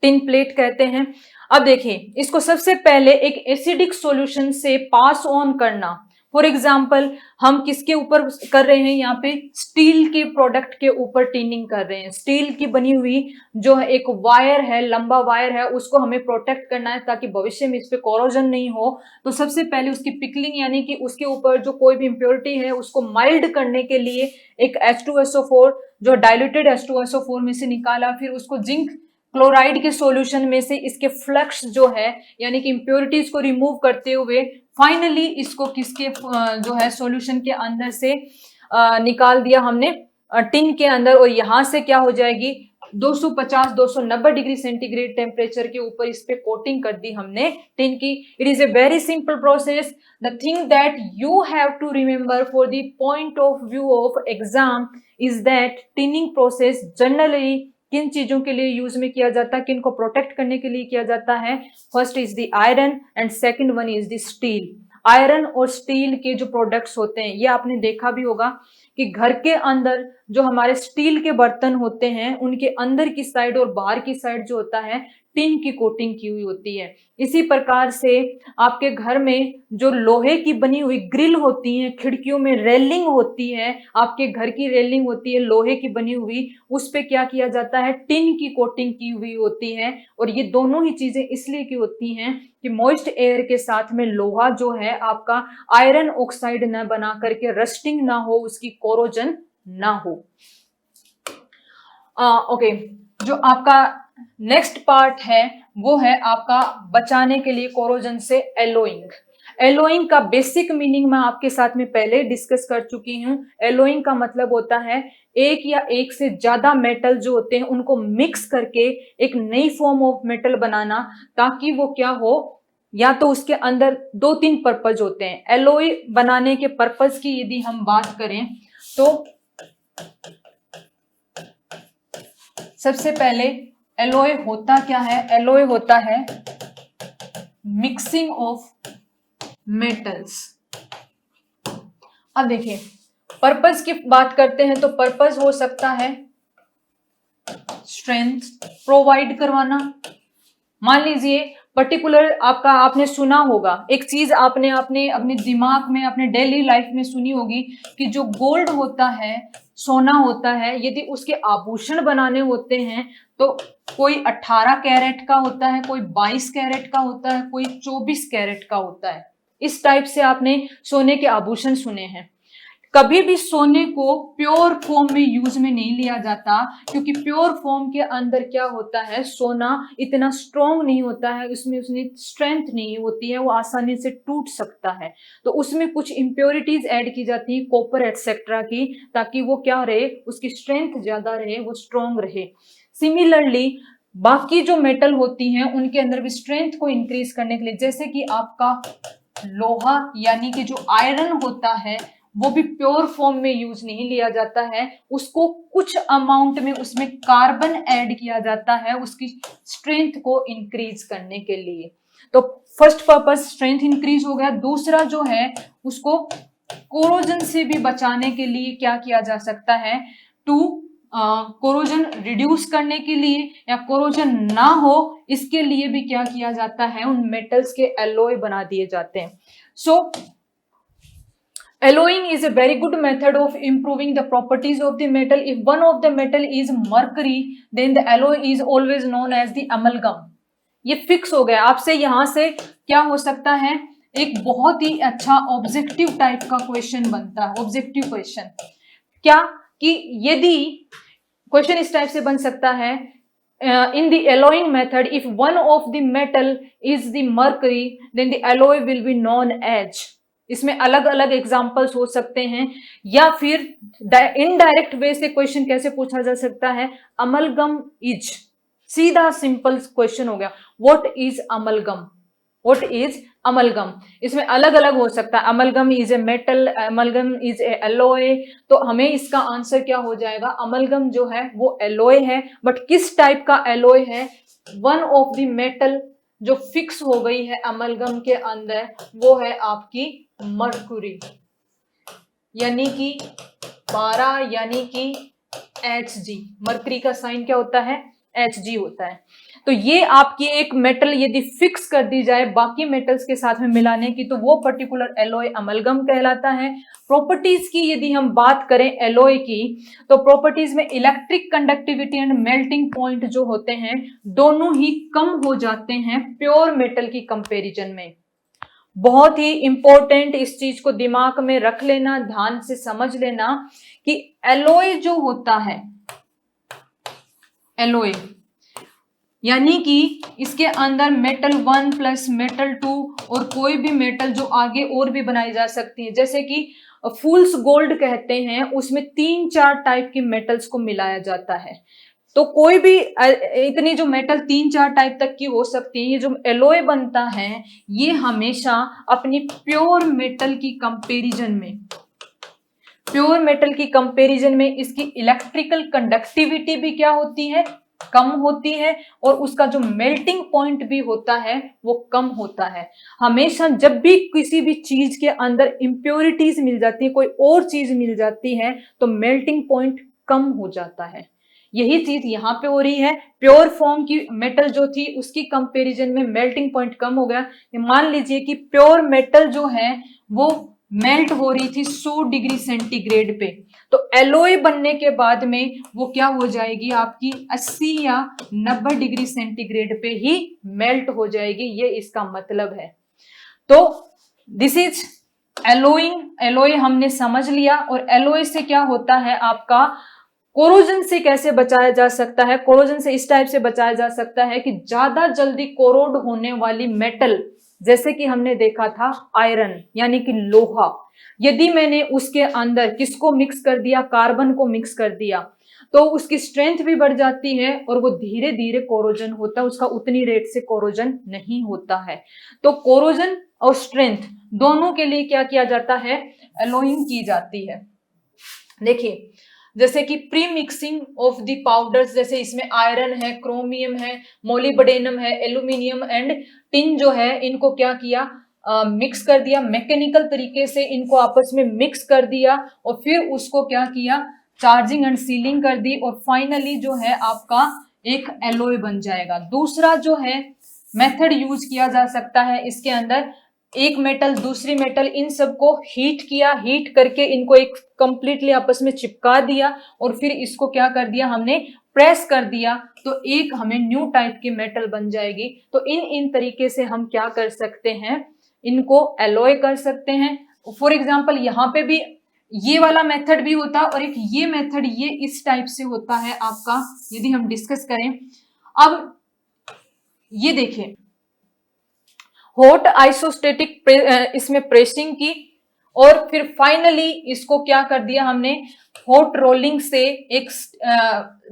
टिन प्लेट कहते हैं। अब देखिए, इसको सबसे पहले एक एसिडिक सॉल्यूशन से पास ऑन करना। फॉर एग्जाम्पल, हम किसके ऊपर कर रहे हैं, यहाँ पे स्टील के प्रोडक्ट के ऊपर टिनिंग कर रहे हैं। स्टील की बनी हुई जो है एक वायर है, लंबा वायर है, उसको हमें प्रोटेक्ट करना है ताकि भविष्य में इस पे कोरोजन नहीं हो। तो सबसे पहले उसकी पिकलिंग यानी कि उसके ऊपर जो कोई भी इम्प्योरिटी है उसको माइल्ड करने के लिए एक H2SO4 जो डाइल्यूटेड H2SO4 में से निकाला, फिर उसको जिंक क्लोराइड के सॉल्यूशन में से इसके फ्लक्स जो है यानी कि इम्प्योरिटीज को रिमूव करते हुए फाइनली इसको किसके जो है सॉल्यूशन के अंदर से निकाल दिया हमने टिन के अंदर, और यहां से क्या हो जाएगी 250-290 डिग्री सेंटीग्रेड टेम्परेचर के ऊपर इस पे कोटिंग कर दी हमने टिन की। It is a very simple process. The thing that you have to remember for the point of view of exam is that tinning process generally किन चीजों के लिए यूज में किया जाता है, किन को प्रोटेक्ट करने के लिए किया जाता है। First is the iron and second one is the steel. Iron और स्टील के जो प्रोडक्ट्स होते हैं, ये आपने देखा भी होगा कि घर के अंदर जो हमारे स्टील के बर्तन होते हैं उनके अंदर की साइड और बाहर की साइड जो होता है टिन की कोटिंग की हुई होती है। इसी प्रकार से आपके घर में जो लोहे की बनी हुई ग्रिल होती है, खिड़कियों में रेलिंग होती है, आपके घर की रेलिंग होती है लोहे की बनी हुई, उस पे क्या किया जाता है टिन की कोटिंग की हुई होती है। और ये दोनों ही चीजें इसलिए की होती हैं कि मॉइस्ट एयर के साथ में लोहा जो है आपका आयरन ऑक्साइड न बना करके रस्टिंग ना हो, उसकी कोरोजन ना हो। ओके, जो आपका नेक्स्ट पार्ट है वो है आपका बचाने के लिए कोरोजन से एलोइंग। एलोइंग का बेसिक मीनिंग मैं आपके साथ में पहले डिस्कस कर चुकी हूँ। एलोइंग का मतलब होता है एक या एक से ज्यादा मेटल जो होते हैं उनको मिक्स करके एक नई फॉर्म ऑफ मेटल बनाना, ताकि वो क्या हो, या तो उसके अंदर 2-3 पर्पज होते हैं। एलोय बनाने के पर्पज की यदि हम बात करें तो सबसे पहले एलोय होता क्या है, एलोय होता है मिक्सिंग ऑफ मेटल्स। अब देखिए, पर्पस की बात करते हैं तो पर्पस हो सकता है स्ट्रेंथ प्रोवाइड करवाना। मान लीजिए पर्टिकुलर आपका आपने सुना होगा एक चीज, आपने अपने दिमाग में अपने डेली लाइफ में सुनी होगी कि जो गोल्ड होता है, सोना होता है, यदि उसके आभूषण बनाने होते हैं तो कोई 18 कैरेट का होता है, कोई 22 कैरेट का होता है, कोई 24 कैरेट का होता है। इस टाइप से आपने सोने के आभूषण सुने हैं। कभी भी सोने को प्योर फॉर्म में यूज में नहीं लिया जाता, क्योंकि प्योर फॉर्म के अंदर क्या होता है, सोना इतना स्ट्रॉन्ग नहीं होता है, उसमें स्ट्रेंथ नहीं होती है, वो आसानी से टूट सकता है। तो उसमें कुछ इम्प्योरिटीज ऐड की जाती है, कॉपर एटसेट्रा की, ताकि वो क्या रहे, उसकी स्ट्रेंथ ज्यादा रहे, वो स्ट्रॉन्ग रहे। सिमिलरली बाकी जो मेटल होती हैं उनके अंदर भी स्ट्रेंथ को इंक्रीज करने के लिए, जैसे कि आपका लोहा यानी कि जो आयरन होता है वो भी प्योर फॉर्म में यूज नहीं लिया जाता है, उसको कुछ अमाउंट में उसमें कार्बन ऐड किया जाता है उसकी स्ट्रेंथ को इंक्रीज करने के लिए। तो फर्स्ट पर्पस स्ट्रेंथ इंक्रीज हो गया। दूसरा जो है उसको कोरोजन से भी बचाने के लिए क्या किया जा सकता है, टू कोरोजन रिड्यूस करने के लिए या कोरोजन ना हो इसके लिए भी क्या किया जाता है, उन मेटल्स के एलॉय बना दिए जाते हैं। सो alloying is a very good method of improving the properties of the metal. If one of the metal is mercury, then the alloy is always known as the amalgam. ये fix हो गया। आपसे यहां से क्या हो सकता है, एक बहुत ही अच्छा ऑब्जेक्टिव टाइप का क्वेश्चन बनता है। ऑब्जेक्टिव क्वेश्चन क्या, कि यदि क्वेश्चन इस टाइप से बन सकता है, in the alloying method if one of the metal is the mercury then the alloy will be known as, इसमें अलग अलग एग्जाम्पल्स हो सकते हैं, या फिर इनडायरेक्ट वे से क्वेश्चन कैसे पूछा जा सकता है, अमलगम इज, सीधा सिंपल क्वेश्चन हो गया, what is amalgam, what is amalgam. इसमें अलग अलग हो सकता है, amalgam is a metal, amalgam is a alloy. तो हमें इसका आंसर क्या हो जाएगा, अमलगम जो है वो एलोय है, बट किस टाइप का एलोय है, वन ऑफ द मेटल जो फिक्स हो गई है अमलगम के अंदर वो है आपकी मर्क्यूरी, यानी कि 12 यानी कि Hg। मर्क्यूरी का साइन क्या होता है, Hg होता है। तो ये आपकी एक मेटल यदि फिक्स कर दी जाए बाकी मेटल्स के साथ में मिलाने की, तो वो पर्टिकुलर एलॉय अमलगम कहलाता है। प्रॉपर्टीज की यदि हम बात करें एलॉय की, तो प्रॉपर्टीज में electric conductivity and melting point जो होते हैं दोनों ही कम हो जाते हैं प्योर मेटल की कंपैरिजन में। बहुत ही इंपॉर्टेंट, इस चीज को दिमाग में रख लेना, ध्यान से समझ लेना कि एलॉय जो होता है, एलॉय यानी कि इसके अंदर मेटल 1 प्लस मेटल 2 और कोई भी मेटल जो आगे और भी बनाई जा सकती है, जैसे कि फूल्स गोल्ड कहते हैं, उसमें 3-4 टाइप की मेटल्स को मिलाया जाता है। तो कोई भी इतनी जो मेटल 3-4 टाइप तक की हो सकती है, ये जो एलॉय बनता है ये हमेशा अपनी प्योर मेटल की कंपैरिजन में, प्योर मेटल की कंपैरिजन में इसकी इलेक्ट्रिकल कंडक्टिविटी भी क्या होती है, कम होती है, और उसका जो मेल्टिंग पॉइंट भी होता है वो कम होता है। हमेशा जब भी किसी भी चीज के अंदर इंप्योरिटीज मिल जाती है, कोई और चीज मिल जाती है, तो मेल्टिंग पॉइंट कम हो जाता है। यही चीज यहाँ पे हो रही है। प्योर फॉर्म की मेटल जो थी उसकी कंपैरिजन में मेल्टिंग पॉइंट कम हो गया। मान लीजिए कि प्योर मेटल जो है वो मेल्ट हो रही थी 100 डिग्री सेंटीग्रेड पे, तो एलॉय बनने के बाद में वो क्या हो जाएगी, आपकी 80 या 90 डिग्री सेंटीग्रेड पे ही मेल्ट हो जाएगी। ये इसका मतलब है। तो दिस इज एलॉइंग। एलॉय हमने समझ लिया। और एलॉय से क्या होता है, आपका कोरोजन से कैसे बचाया जा सकता है। कोरोजन से इस टाइप से बचाया जा सकता है कि ज्यादा जल्दी कोरोड होने वाली मेटल, जैसे कि हमने देखा था आयरन यानी कि लोहा, यदि मैंने उसके अंदर किसको मिक्स कर दिया, कार्बन को मिक्स कर दिया, तो उसकी स्ट्रेंथ भी बढ़ जाती है और वो धीरे धीरे कोरोजन होता है, उसका उतनी रेट से कोरोजन नहीं होता है। तो कोरोजन और स्ट्रेंथ दोनों के लिए क्या किया जाता है, एलॉइंग की जाती है। देखिए जैसे कि pre mixing of the powders, जैसे इसमें आयरन है, क्रोमियम है, मोलिब्डेनम है, एल्यूमिनियम एंड टिन जो है, इनको क्या किया, मिक्स कर दिया मैकेनिकल तरीके से, इनको आपस में मिक्स कर दिया और फिर उसको क्या किया, चार्जिंग एंड सीलिंग कर दी, और फाइनली जो है आपका एक एलॉय बन जाएगा। दूसरा जो है मेथड यूज किया जा सकता है, इसके अंदर एक मेटल दूसरी मेटल इन सबको हीट किया, हीट करके इनको एक कंप्लीटली आपस में चिपका दिया और फिर इसको क्या कर दिया, हमने प्रेस कर दिया, तो एक हमें न्यू टाइप की मेटल बन जाएगी। तो इन तरीके से हम क्या कर सकते हैं, इनको एलॉय कर सकते हैं। फॉर एग्जाम्पल यहाँ पे भी ये वाला मेथड भी होता है और एक ये मेथड ये इस टाइप से होता है आपका, यदि हम डिस्कस करें। अब ये देखिए हॉट आइसोस्टेटिक इसमें प्रेसिंग की और फिर फाइनली इसको क्या कर दिया हमने, हॉट रोलिंग से एक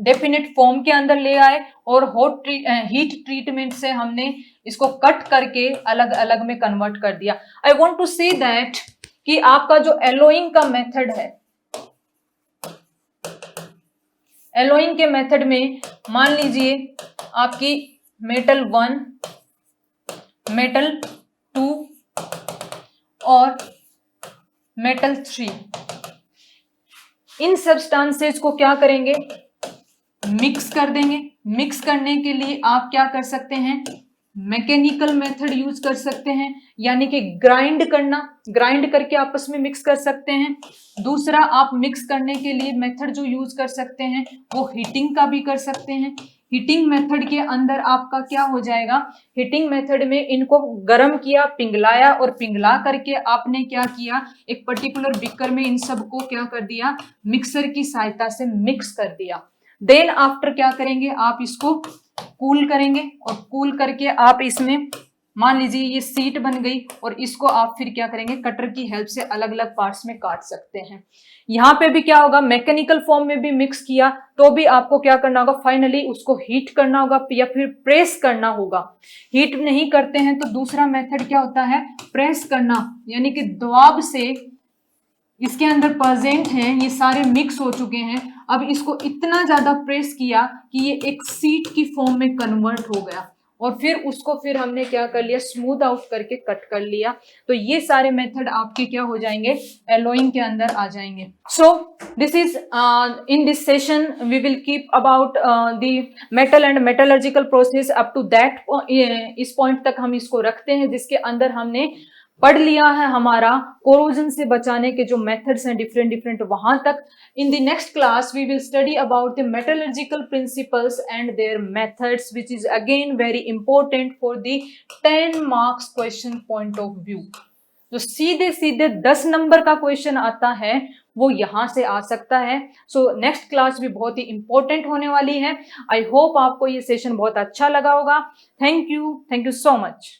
डेफिनेट फॉर्म के अंदर ले आए और हॉट हीट ट्रीटमेंट से हमने इसको कट करके अलग अलग में कन्वर्ट कर दिया। I want to say that कि आपका जो एलॉइंग का मेथड है, एलॉइंग के मेथड में मान लीजिए आपकी मेटल 1, मेटल 2 और मेटल 3, इन सब्सटेंसेस को क्या करेंगे, मिक्स कर देंगे। मिक्स करने के लिए आप क्या कर सकते हैं, मैकेनिकल मेथड यूज कर सकते हैं, यानी कि ग्राइंड करना, ग्राइंड करके आपस में मिक्स कर सकते हैं। दूसरा आप मिक्स करने के लिए मेथड जो यूज कर सकते हैं वो हीटिंग का भी कर सकते हैं। हीटिंग मेथड के अंदर आपका क्या हो जाएगा, हीटिंग मेथड में इनको गर्म किया, पिघलाया और पिघला करके आपने क्या किया, एक पर्टिकुलर बिकर में इन सबको क्या कर दिया, मिक्सर की सहायता से मिक्स कर दिया। देन आफ्टर क्या करेंगे, आप इसको कूल करेंगे और कूल करके आप इसमें मान लीजिए ये सीट बन गई और इसको आप फिर क्या करेंगे, कटर की हेल्प से अलग अलग पार्ट्स में काट सकते हैं। यहाँ पे भी क्या होगा, मैकेनिकल फॉर्म में भी मिक्स किया तो भी आपको क्या करना होगा, फाइनली उसको हीट करना होगा या फिर प्रेस करना होगा। हीट नहीं करते हैं तो दूसरा मेथड क्या होता है, प्रेस करना, यानी कि दबाव से इसके अंदर प्रेजेंट हैं, ये सारे मिक्स हो चुके हैं, अब इसको इतना ज्यादा प्रेस किया कि ये एक सीट की फॉर्म में कन्वर्ट हो गया और फिर उसको फिर हमने क्या कर लिया, स्मूथ आउट करके कट कर लिया। तो ये सारे मेथड आपके क्या हो जाएंगे, एलोइंग के अंदर आ जाएंगे। So this is in this session we will keep about the metal and metallurgical process up to that, इस पॉइंट तक हम इसको रखते हैं, जिसके अंदर हमने पढ़ लिया है हमारा कोरोजन से बचाने के जो मेथड्स हैं डिफरेंट डिफरेंट, वहां तक। In the next class we will study about the metallurgical principles and their methods, which is again very important for the 10 marks question point of view. जो सीधे सीधे 10 नंबर का क्वेश्चन आता है वो यहां से आ सकता है। सो नेक्स्ट क्लास भी बहुत ही इंपॉर्टेंट होने वाली है। आई होप आपको ये सेशन बहुत अच्छा लगा होगा। Thank you so much.